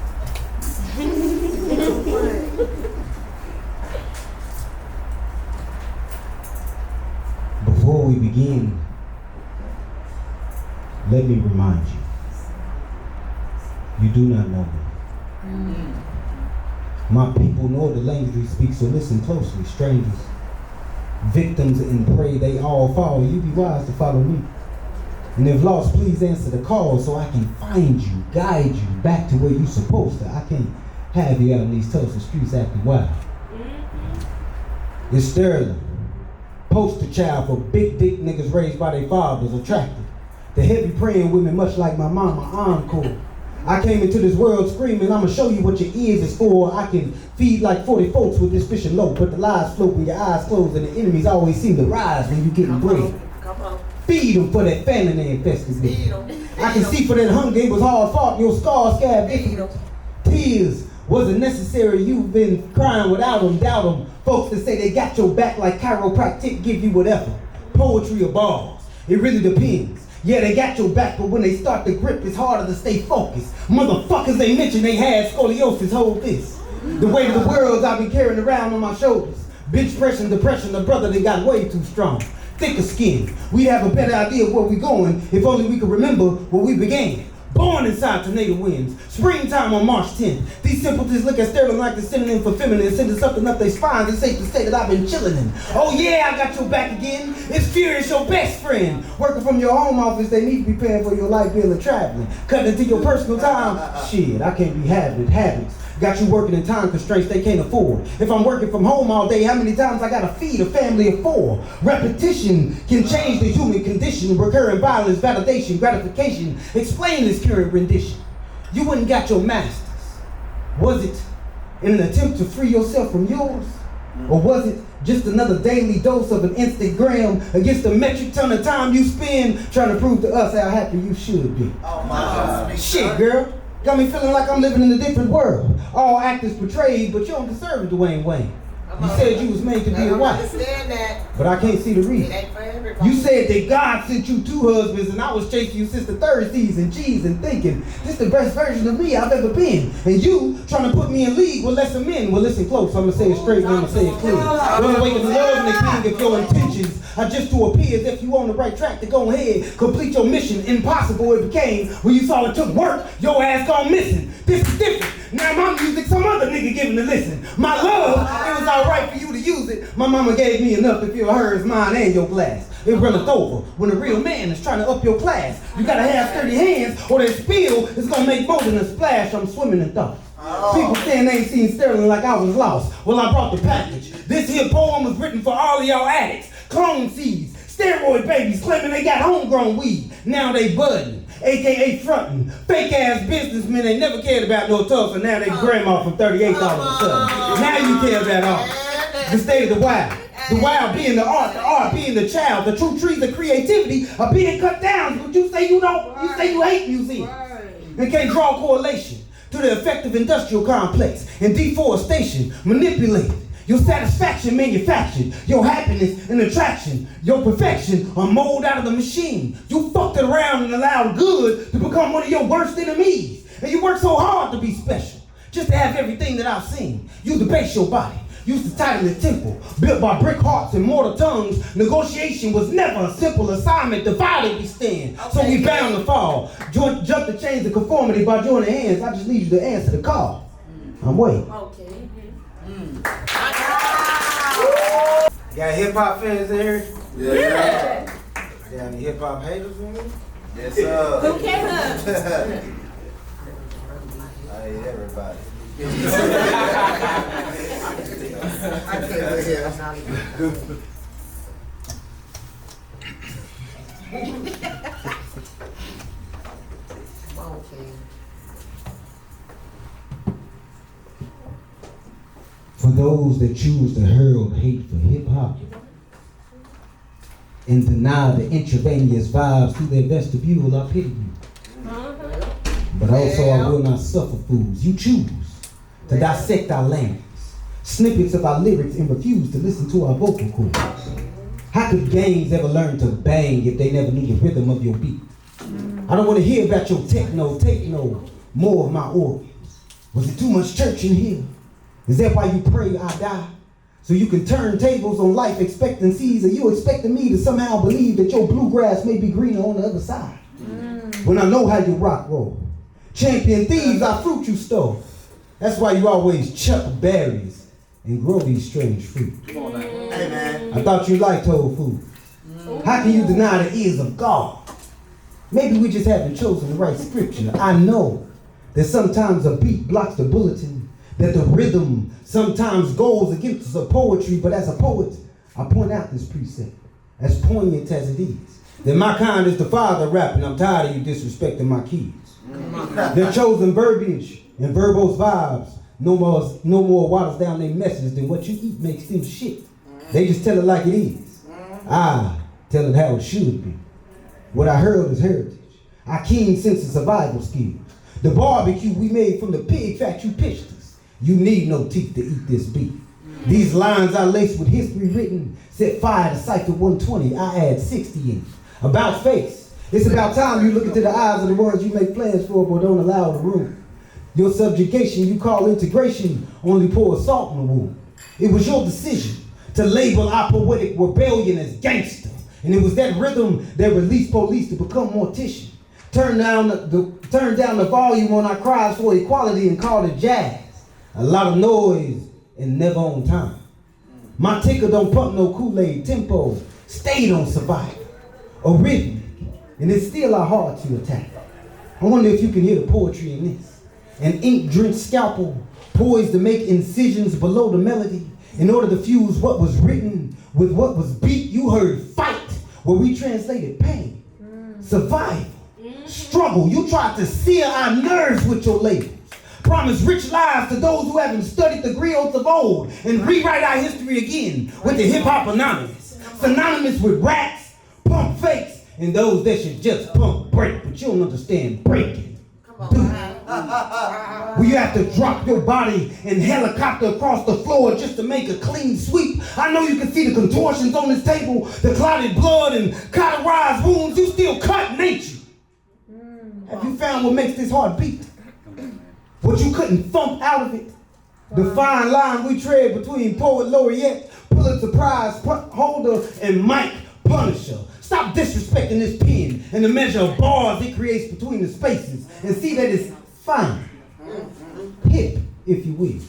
S12: Before we begin, let me remind you. You do not know me. My people know the language we speak, so listen closely, strangers. Victims and prey, they all fall. You be wise to follow me. And if lost, please answer the call so I can find you, guide you back to where you're supposed to. I can't have you out in these Tulsa streets acting wild. It's Sterling, poster child for big dick niggas raised by their fathers, attractive. The heavy praying women, much like my mama, encore. I came into this world screaming, I'ma show you what your ears is for. I can feed like 40 folks with this fishing low, but the lies float when your eyes close and the enemies always seem to rise when you getting bread. Feed them for that famine they infested with. I can see for that hunger it was hard fought, your scars scared different. Tears wasn't necessary, you've been crying without them, doubt them. Folks that say they got your back like chiropractic give you whatever. Poetry or bars, it really depends. Yeah, they got your back, but when they start to grip, it's harder to stay focused. Motherfuckers they mentioned they had scoliosis, hold this. The weight of the world I've been carrying around on my shoulders. Bench press and depression, the brother they got way too strong. Thicker skin, we'd have a better idea of where we're going if only we could remember where we began. Born inside tornado winds, springtime on March 10th. These simpletons look at Sterling like the synonym for feminine, sending something up their spines. It's safe to say that I've been chilling in. Oh yeah, I got your back again. It's Furious, your best friend. Working from your home office, they need to be paying for your light bill and traveling. Cutting into your personal time. Shit, I can't be having habits. Got you working in time constraints they can't afford. If I'm working from home all day, how many times I gotta feed a family of 4? Repetition can change the human condition. Recurring violence, validation, gratification. Explain this current rendition. You wouldn't got your masters. Was it in an attempt to free yourself from yours? Or was it just another daily dose of an Instagram against the metric ton of time you spend trying to prove to us how happy you should be?
S8: Oh my God.
S12: Shit, girl. Got me feeling like I'm living in a different world. All actors portrayed, but you don't deserve it, Dwayne Wayne. You said you was made to be a wife.
S8: I understand that.
S12: But I can't see the reason.
S8: It ain't for everybody.
S12: You said that God sent you 2 husbands and I was chasing you since the 3rd season. Geez, and thinking, this the best version of me I've ever been. And you trying to put me in league with lesser men. Well, listen close. I'm going to say it straight and I'm going to say it clear. Don't awaken the love and the king if your intentions are just to appear as if you on the right track to go ahead. Complete your mission. Impossible it became. When you saw it took work, your ass gone missing. This is different. Now my music, some other nigga giving to listen. My love, it was alright for you to use it. My mama gave me enough to fill hers, mine, and your glass. It runneth over when a real man is trying to up your class. You gotta have sturdy hands or that spill is gonna make more than a splash. I'm swimming in thoughts. People saying they ain't seen Sterling like I was lost. Well, I brought the package. This here poem was written for all of y'all addicts. Clone seeds, steroid babies claiming they got homegrown weed. Now they budding, AKA fronting. Fake ass businessmen they never cared about no tough, and now they grandma from 38 all of a sudden. Now you care about art. The state of the wild. The wild being the art being the child. The true trees of creativity are being cut down. But you say you don't, you say you hate museums. And can't draw correlation to the effective industrial complex and deforestation manipulated. Your satisfaction manufactured, your happiness and attraction, your perfection are molded out of the machine. You fucked it around and allowed good to become one of your worst enemies. And you work so hard to be special, just to have everything that I've seen. You debase your body, used to tighten the temple, built by brick hearts and mortar tongues. Negotiation was never a simple assignment, divided we stand, so we bound to fall. Jump the chains of conformity by joining hands. I just need you to answer the call. I'm waiting.
S8: Okay.
S13: Got hip hop fans in here?
S8: Yeah.
S13: Got any hip hop haters in here?
S10: Yes, sir.
S8: Who cares?
S13: I hate everybody.
S12: For those that choose to hurl hate for hip-hop and deny the intravenous vibes through their vestibule, I pity you. But also I will not suffer fools. You choose to dissect our language, snippets of our lyrics, and refuse to listen to our vocal cords. How could gangs ever learn to bang if they never knew the rhythm of your beat? I don't want to hear about your techno, take no more of my organs. Was it too much church in here? Is that why you pray I die? So you can turn tables on life expectancies? Are you expecting me to somehow believe that your bluegrass may be greener on the other side? When I know how you rock roll. Champion thieves, I fruit you stole. That's why you always chuck berries and grow these strange fruit.
S10: Come on now. Hey, man.
S12: I thought you liked whole food. How can you deny the ears of God? Maybe we just haven't chosen the right scripture. I know that sometimes a beat blocks the bulletin, that the rhythm sometimes goes against the poetry, but as a poet, I point out this precept, as poignant as it is, that my kind is the father rapping. I'm tired of you disrespecting my kids. Their chosen verbiage and verbose vibes no more waters down their message than what you eat makes them shit. They just tell it like it is. I tell it how it should be. What I heard is heritage. Our keen sense of survival skills. The barbecue we made from the pig fat you pitched us. You need no teeth to eat this beef. These lines I lace with history written, set fire to Cypher 120, I add 60 in. About face. It's about time you look into the eyes of the ones you make plans for but don't allow the room. Your subjugation you call integration only pours salt in the wound. It was your decision to label our poetic rebellion as gangster. And it was that rhythm that released police to become mortician. Turn down the volume on our cries for equality and call it jazz. A lot of noise and never on time. My ticker don't pump no Kool-Aid. Tempo stayed on survival. A rhythmic, and it's still our heart to attack. I wonder if you can hear the poetry in this. An ink-drenched scalpel poised to make incisions below the melody in order to fuse what was written with what was beat. You heard fight, where we translated pain, survival, struggle. You tried to sear our nerves with your labels. Promise rich lives to those who haven't studied the griots of old and rewrite our history again with the hip-hop anonymous. Synonymous with rats, pump fakes, and those that should just pump break, but you don't understand breaking. Where you have to drop your body and helicopter across the floor just to make a clean sweep. I know you can see the contortions on this table, the clotted blood and cauterized wounds. You still cutting, ain't you? Have you found what makes this heart beat? What you couldn't thump out of it? The fine line we tread between poet laureate, Pulitzer Prize holder, and Mike Punisher. Stop disrespecting this pen and the measure of bars it creates between the spaces and see that it's fine. Hip, if you will.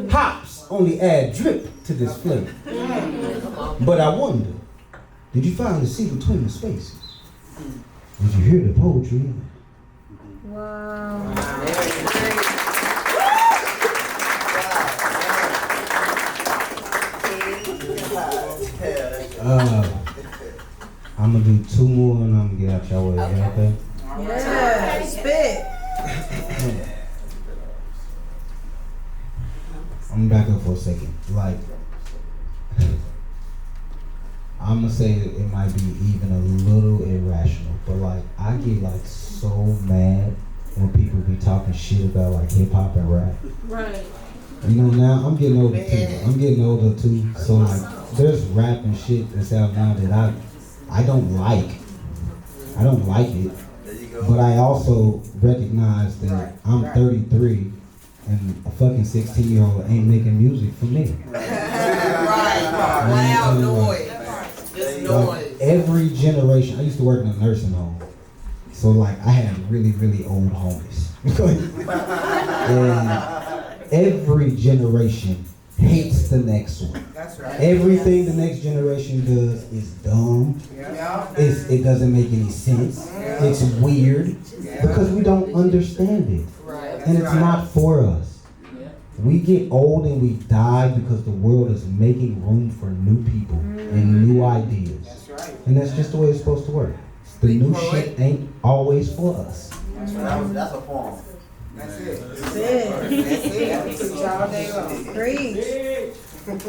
S12: Hops only add drip to this flavor. But I wonder, did you find the sea between the spaces? Did you hear the poetry in it?
S4: Wow.
S12: I'm gonna do two more and I'm gonna get out your way. Okay?
S4: Yeah, spit.
S12: I'm back up for a second. Like, I'm gonna say that it might be even a little irrational, but like, I get like so mad when people be talking shit about like hip hop and rap.
S9: Right.
S12: You know, now I'm getting older too. So like, there's rap and shit that's out now that I don't like. I don't like it. But I also recognize that I'm 33 and a fucking 16-year-old ain't making music for me.
S8: Right. Loud noise. Just noise.
S12: Every generation, I used to work in a nursing home. So like, I had really, really old homies. And every generation hates the next one.
S8: That's right.
S12: Everything the next generation does is dumb. It doesn't make any sense. It's weird because we don't understand it. And it's not for us. We get old and we die because the world is making room for new people and new ideas. And that's just the way it's supposed to work. The new shit ain't always for us.
S13: That's a poem. That's it.
S4: That's it.
S8: All day long.
S4: Preach.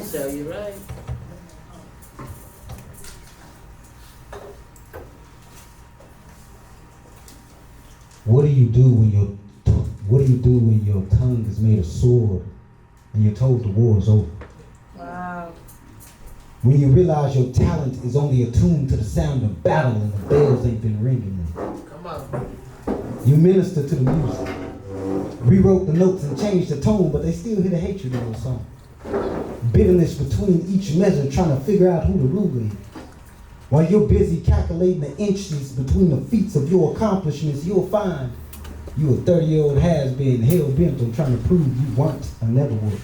S8: So you're right.
S12: What do you do when your tongue is made a sword and you're told the war is over?
S4: Wow.
S12: When you realize your talent is only attuned to the sound of battle and the bells ain't been ringing them.
S8: Come on.
S12: You minister to the music, rewrote the notes and changed the tone, but they still hear the hatred in your song. Bitterness between each measure, trying to figure out who the ruler is. While you're busy calculating the inches between the feats of your accomplishments, you'll find you a 30-year-old has-been hell-bent on trying to prove you weren't or never would.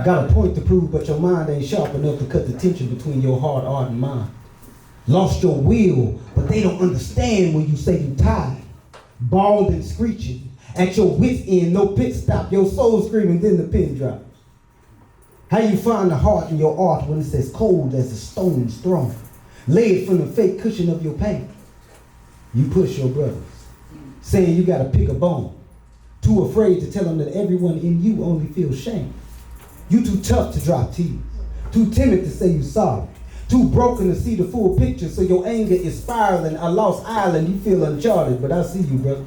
S12: Got a point to prove, but your mind ain't sharp enough to cut the tension between your heart, art, and mind. Lost your will, but they don't understand when you say you tired. Bald and screeching, at your wit's end, no pit stop, your soul screaming, then the pen drops. How you find the heart in your art when it's as cold as the stone's thrown, laid from the fake cushion of your pain? You push your brothers, saying you gotta pick a bone. Too afraid to tell them that everyone in you only feels shame. You too tough to drop tears. Too timid to say you sorry. Too broken to see the full picture, so your anger is spiraling. A lost island, you feel uncharted, but I see you, brother.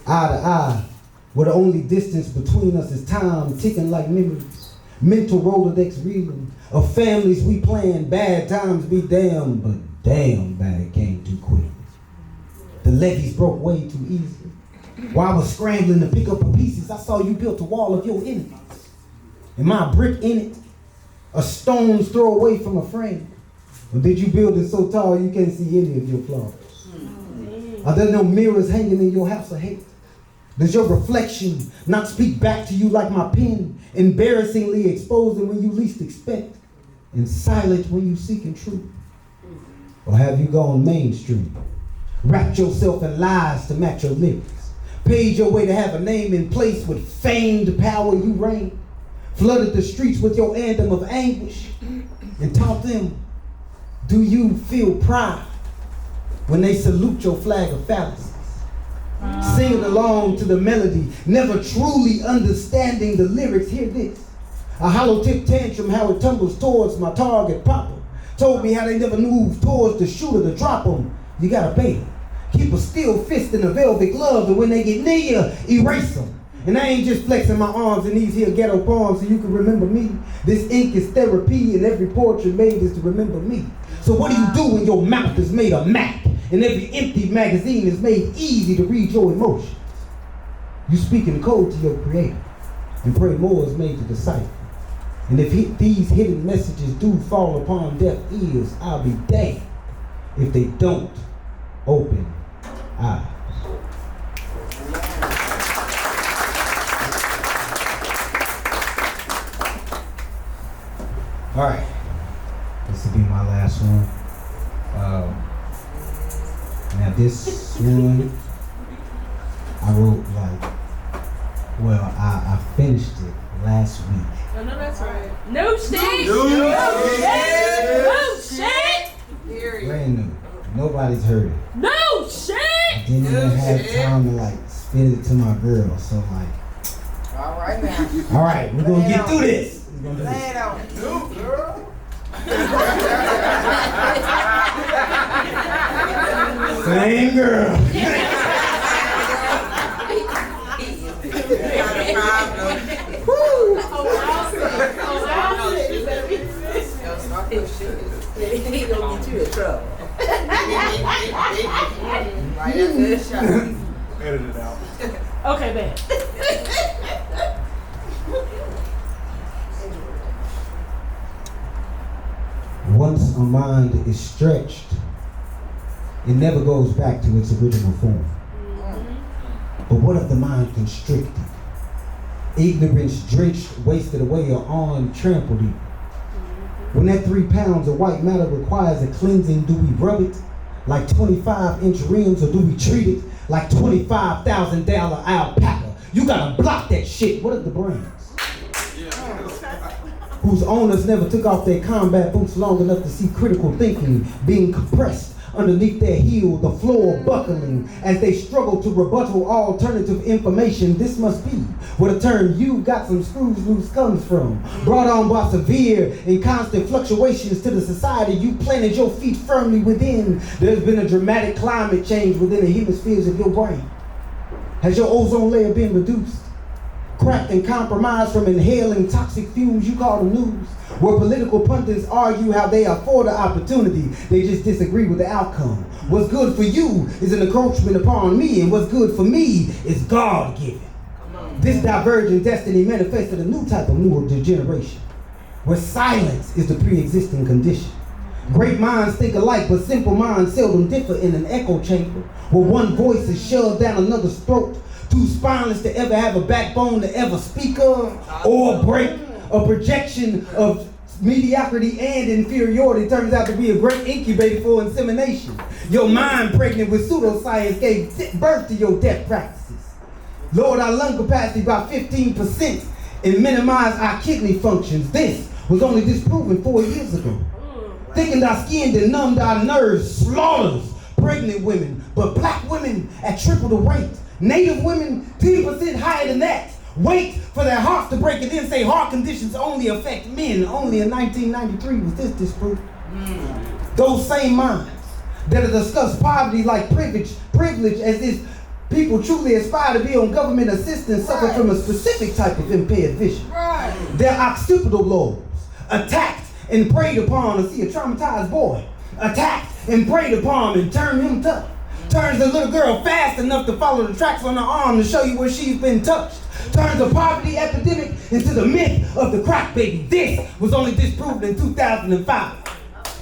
S12: Eye to eye, where the only distance between us is time ticking like memories. Mental Rolodex reeling of families we planned, bad times be damned, but damn bad came too quick. The levees broke way too easily. While I was scrambling to pick up the pieces, I saw you built a wall of your enemies. Am I a brick in it? A stone's throw away from a frame? Or did you build it so tall you can't see any of your flaws? Are there no mirrors hanging in your house of hate? Does your reflection not speak back to you like my pen, embarrassingly exposing when you least expect, and silent when you seeking truth? Or have you gone mainstream, wrapped yourself in lies to match your lyrics, paid your way to have a name in place with famed power you reign, flooded the streets with your anthem of anguish, and taught them, do you feel pride when they salute your flag of fallacies? Singing along to the melody, never truly understanding the lyrics. Hear this. A hollow tip tantrum, how it tumbles towards my target popper. Told me how they never move towards the shooter to drop them. You gotta pay them. Keep a steel fist in a velvet glove, and when they get near you, erase them. And I ain't just flexing my arms in these here ghetto palms so you can remember me. This ink is therapy, and every portrait made is to remember me. So what do you do when your mouth is made a Mac, and every empty magazine is made easy to read your emotions? You speak in code to your creator, and pray more is made to decipher. And if these hidden messages do fall upon deaf ears, I'll be damned if they don't open eyes. All right, this will be my last one. Now this one, I wrote I finished it last week.
S9: I know that's right. No shit.
S12: Brand new. Nobody's heard it.
S9: No shit.
S12: I didn't even have time to spit it to my girl. So
S8: All right now.
S12: all right, we're gonna get through this.
S8: Lay it on. Girl.
S12: Same girl.
S8: He gonna get you in trouble. Right, that's a good shot.
S2: Edit it out.
S9: Okay, man.
S12: Once a mind is stretched, it never goes back to its original form. But what if the mind constricted? Ignorance drenched, wasted away, or on trampled it? When that 3 pounds of white matter requires a cleansing, do we rub it like 25-inch rims, or do we treat it like $25,000 alpaca? You gotta block that shit. What are the brains? Whose owners never took off their combat boots long enough to see critical thinking being compressed underneath their heel, the floor buckling as they struggle to rebuttal alternative information. This must be where the term "you got some screws loose" comes from. Brought on by severe and constant fluctuations to the society you planted your feet firmly within. There's been a dramatic climate change within the hemispheres of your brain. Has your ozone layer been reduced? Cracked and compromised from inhaling toxic fumes you call the news, where political pundits argue how they afford the opportunity, they just disagree with the outcome. What's good for you is an encroachment upon me, and what's good for me is God-given. This divergent destiny manifested a new type of neurodegeneration, where silence is the pre-existing condition. Great minds think alike, but simple minds seldom differ in an echo chamber, where one voice is shoved down another's throat, too spineless to ever have a backbone to ever speak of or break. A projection of mediocrity and inferiority turns out to be a great incubator for insemination. Your mind, pregnant with pseudoscience, gave birth to your death practices. Lowered our lung capacity by 15% and minimized our kidney functions. This was only disproven 4 years ago. Thickened our skin and numbed our nerves, slaughters,
S5: pregnant women, but black women at triple the rate. Native women 10% higher than that. Wait for their hearts to break and then say heart conditions only affect men. Only in 1993 was this disproved. Those same minds that discuss poverty like privilege as if people truly aspire to be on government assistance suffer from a specific type of impaired vision. Their occipital lobes attacked and preyed upon to see a traumatized boy. Attacked and preyed upon and turned him tough. Turns the little girl fast enough to follow the tracks on her arm to show you where she's been touched. Turns the poverty epidemic into the myth of the crack baby. This was only disproved in 2005.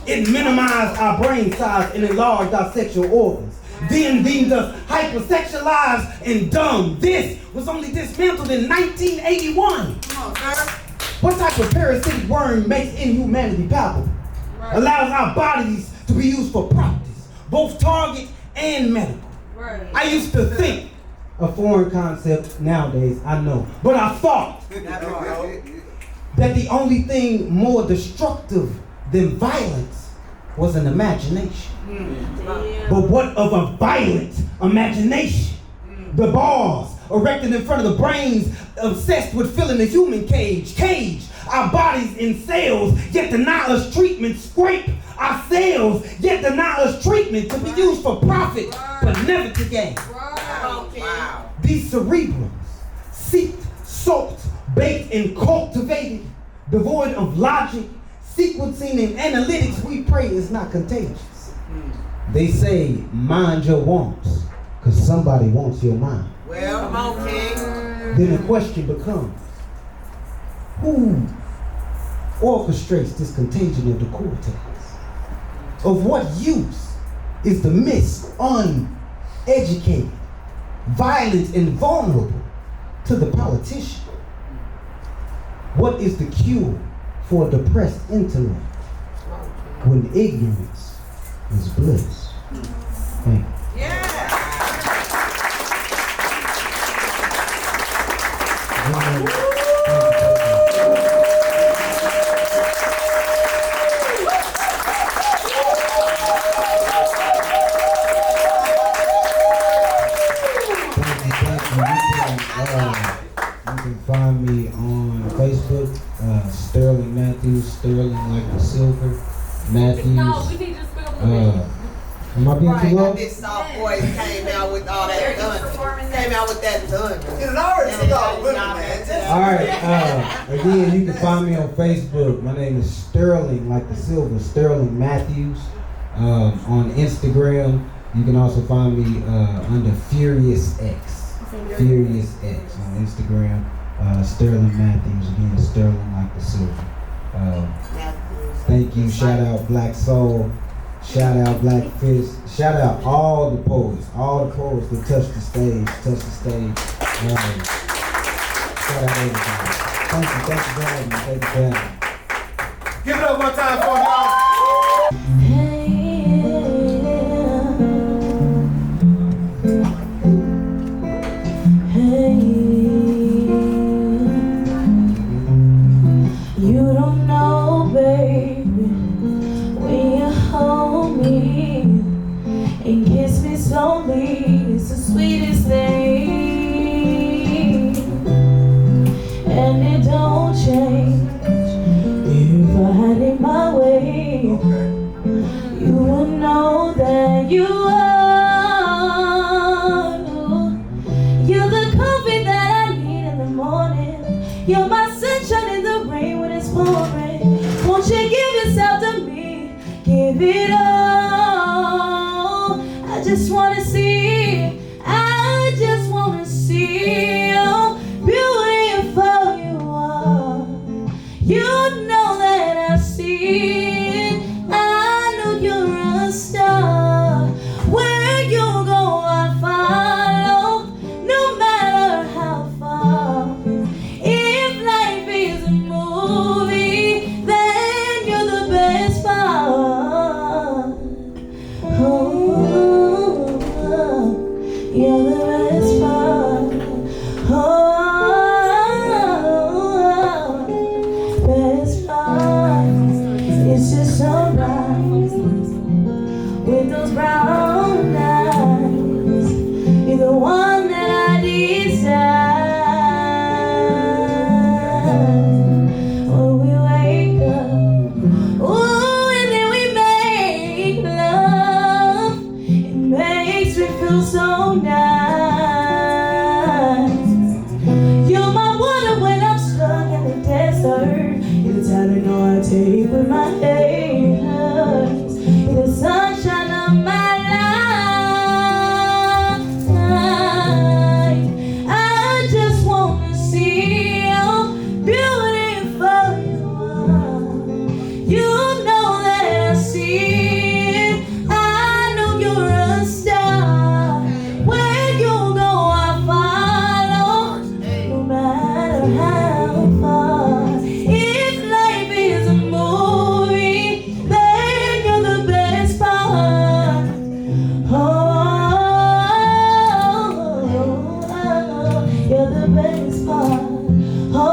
S5: It minimized our brain size and enlarged our sexual organs. Then deemed us hypersexualized and dumb. This was only dismantled in 1981. What type of parasitic worm makes inhumanity palpable? Allows our bodies to be used for practice, both target and medical. I used to think a foreign concept nowadays, I know, but I thought that the only thing more destructive than violence was an imagination. But what of a violent imagination? The bars erected in front of the brains, obsessed with filling the human cage. Our bodies in cells, yet deny us treatment. Scrape our cells, yet deny us treatment to be used for profit, but never to gain. These cerebrums, seeped, soaked, baked, and cultivated, devoid of logic, sequencing, and analytics, we pray is not contagious. They say, mind your wants, because somebody wants your mind.
S8: Well, come on, King.
S5: Then the question becomes, who orchestrates this contagion of the cortex? Of what use is the uneducated, violent, and vulnerable to the politician? What is the cure for a depressed intellect when ignorance is bliss? Thank you.
S12: You can find me on Facebook, Sterling Matthews, Sterling like the silver, Matthews.
S9: No, we need to spell the
S12: am I being too low?
S8: This soft voice came out with all that gun. Came out with that gun.
S13: It's already took off with it, man.
S12: Alright, again, you can find me on Facebook. My name is Sterling like the silver, Sterling Matthews. On Instagram, you can also find me under Furious X. Furious X on Instagram. Sterling Matthews, again, Sterling like the silver. Thank you. Shout out Black Soul. Shout out Black Fist. Shout out all the poets that touched the stage. Shout out everybody. Thank you for having me. Thank you for having me.
S13: Give it up one time for y'all.
S14: You don't know, baby, when you hold me and kiss me slowly, it's the sweetest thing, and it don't change if I had it my way. You will know that you are. You're the coffee that I need in the morning. You're my sunshine in the rain when it's pouring. Won't you give yourself to me? Give it all. I just wanna see. I just wanna see how beautiful you are. You know that I see it. I know you're a star. Where you go, I follow. No matter how far. If life is a movie, then you're the best part. Oh, you're the best part. Oh, best You're the talent I take with my hands. You're the sunshine of my life. I just wanna see how beautiful you are. You know that I see it. I know you're a star. Where you go, I follow, no matter how far. If life is a movie, then you're the best part. Oh, you're the best part. Oh,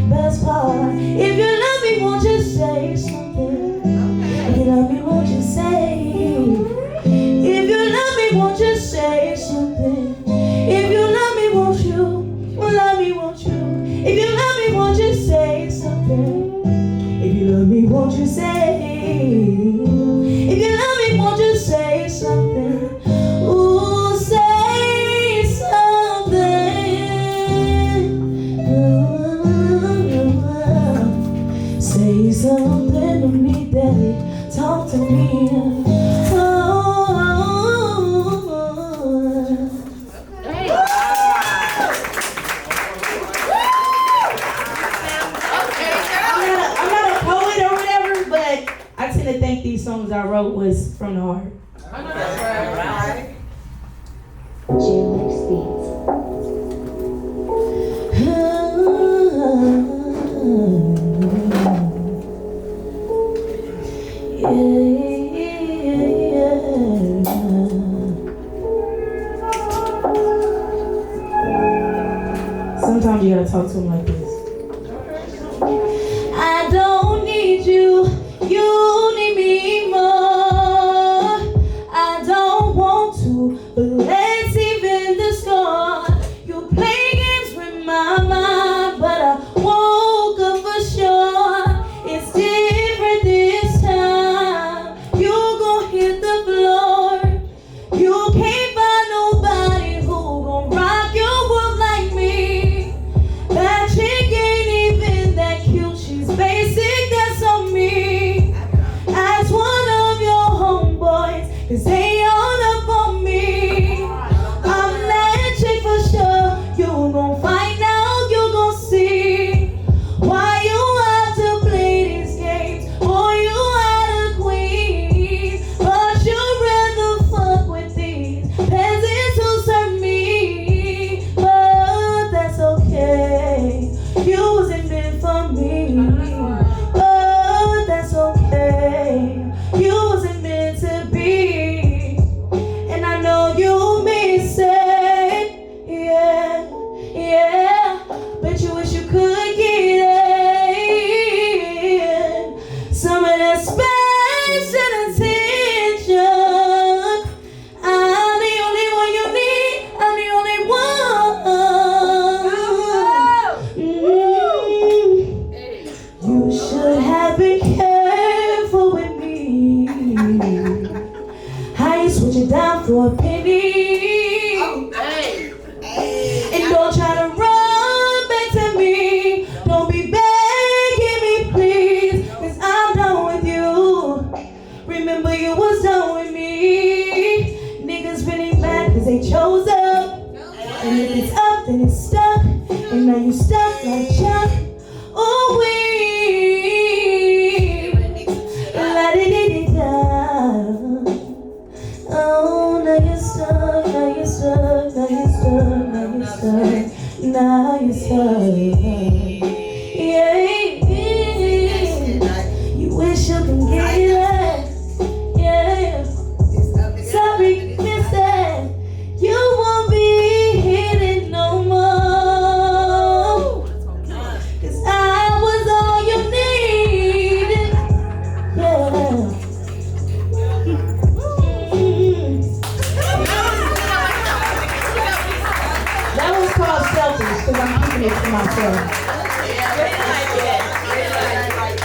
S14: best part. If you love me, won't you say something? If you love me, won't you say? If you love me, won't you say something? If you love me, won't you? Love me, won't you? If you love me, won't you say something? If you love me, won't you say? If you love me, won't you say something? Ooh, say something. Say something to me, Daddy. Talk to me. I'm not a poet or whatever, but I tend to think these songs I wrote was from the heart. Sometimes you gotta talk to him like this. I don't need you, you need me more. I don't want to, but let's even the score. You play games with my mind, but I woke up for sure. It's different this time. You gon' hit the floor. You can't find nobody who gon' rock your world like me. That chick ain't even that cute. She's basic, that's on me. Ask one of your homeboys, 'cause they all up on me. I'm that chick for sure. You gon' find out, you gon' see. Why you have to play these games? Boy, you had a queen, but you'd rather fuck with these peasants who serve me. But that's okay. You wasn't meant for me. But that's okay. You wasn't meant to be. And I know you miss it. Yeah, yeah. Bet you wish you could get in some of that space and attention. I'm the only one you need. I'm the only one. You should have been careful with me. How you switch it down for a penny? And don't try to run back to me. Don't be begging me, please, 'cause I'm done with you. Remember you was done with me. Niggas really mad 'cause they chose up. And if it's up, then it's stuck. And now you stuck like Chuck. Oh, we la-di-di-di-da. Oh, now you're stuck, now you're stuck, now you're stuck, now you're stuck, now you're stuck. Yeah, you wish you could get it. Yeah, sorry, mister, you won't be hitting no more. 'Cause I was all you needed. Yeah. That was called selfish because I'm keeping it to myself.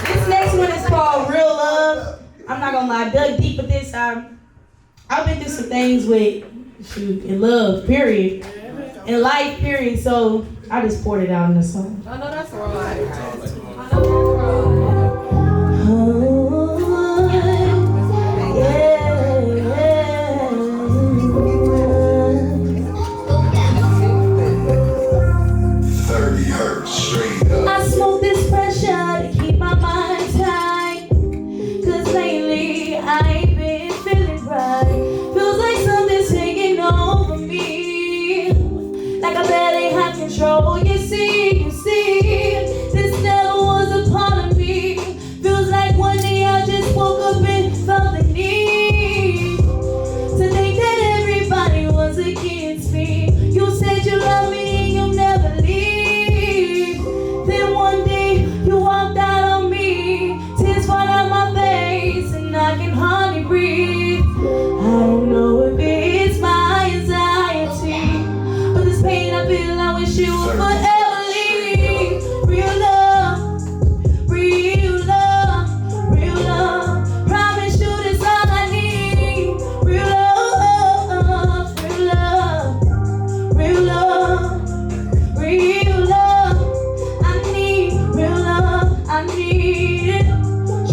S14: This next one is called Real Love. I'm not gonna lie, I dug deep with this. I've been through some things with in love, period.
S11: in life, period. So I just poured it out in the song.
S4: I know that's right.
S14: I smoke this pressure to keep my mind tight. Cause lately I ain't been feeling right. Feels like something's taking over me. Like I barely have control. You see, this never was a part of me. Feels like one day I just woke up and felt the need to think that everybody was against me. You said you love me and you'll never leave. Then one day you walked out on me. Tears fall down my face and I can hardly breathe. I don't know if it's my anxiety, but this pain I feel, I wish you would forever leave. Real love, real love, real love. Promise you this all I need. Real love, real love, real love, real love. I need real love, I need it.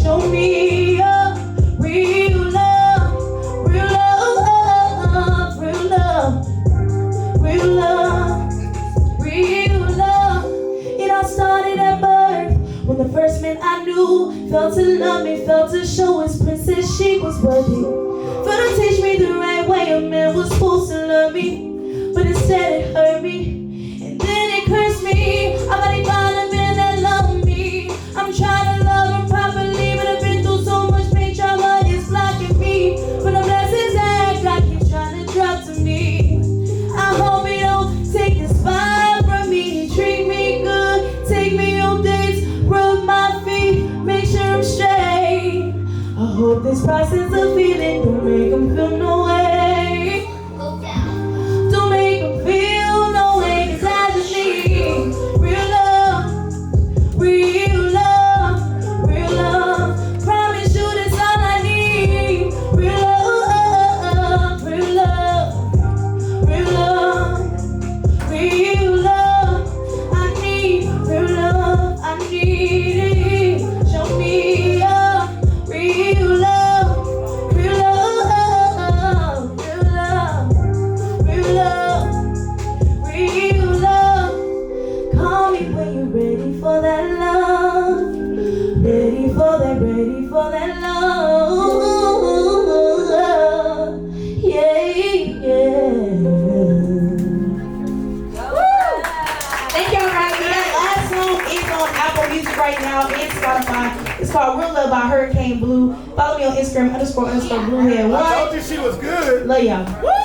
S14: Show me up, real love, real love, real love, real love, real love. It all started at birth when the first man I knew felt to love me, felt to show his princess she was worthy. Felt to teach me the right way a man was supposed to love me, but instead it hurt me. And then it cursed me. I've already found a man that loved me. I'm trying to love him properly, but I've been through so much pain, trauma is blocking me. But the blessings that God keeps trying to drop to me. I hope he don't take the spot from me. Treat me good, take me on dates, rub my feet, make sure I'm straight. I hope this process of feeling don't make him feel no way. Don't make him feel no way, 'cause I just need real love, real love, real love. Promise you that's all I need. Real love, real love, real love, real love. I need real love, I need it. Show me up, real love, real love, real love, real love, real love. Call me when you're ready for that love. Ready for that love. Yeah, yeah.
S11: Thank y'all for having me. That last song is on Apple Music right now and Spotify. It's called Real Love by Hurricane Blue. Follow me on Instagram __Bluehead1.
S13: I told you she was good.
S11: Love y'all. Woo!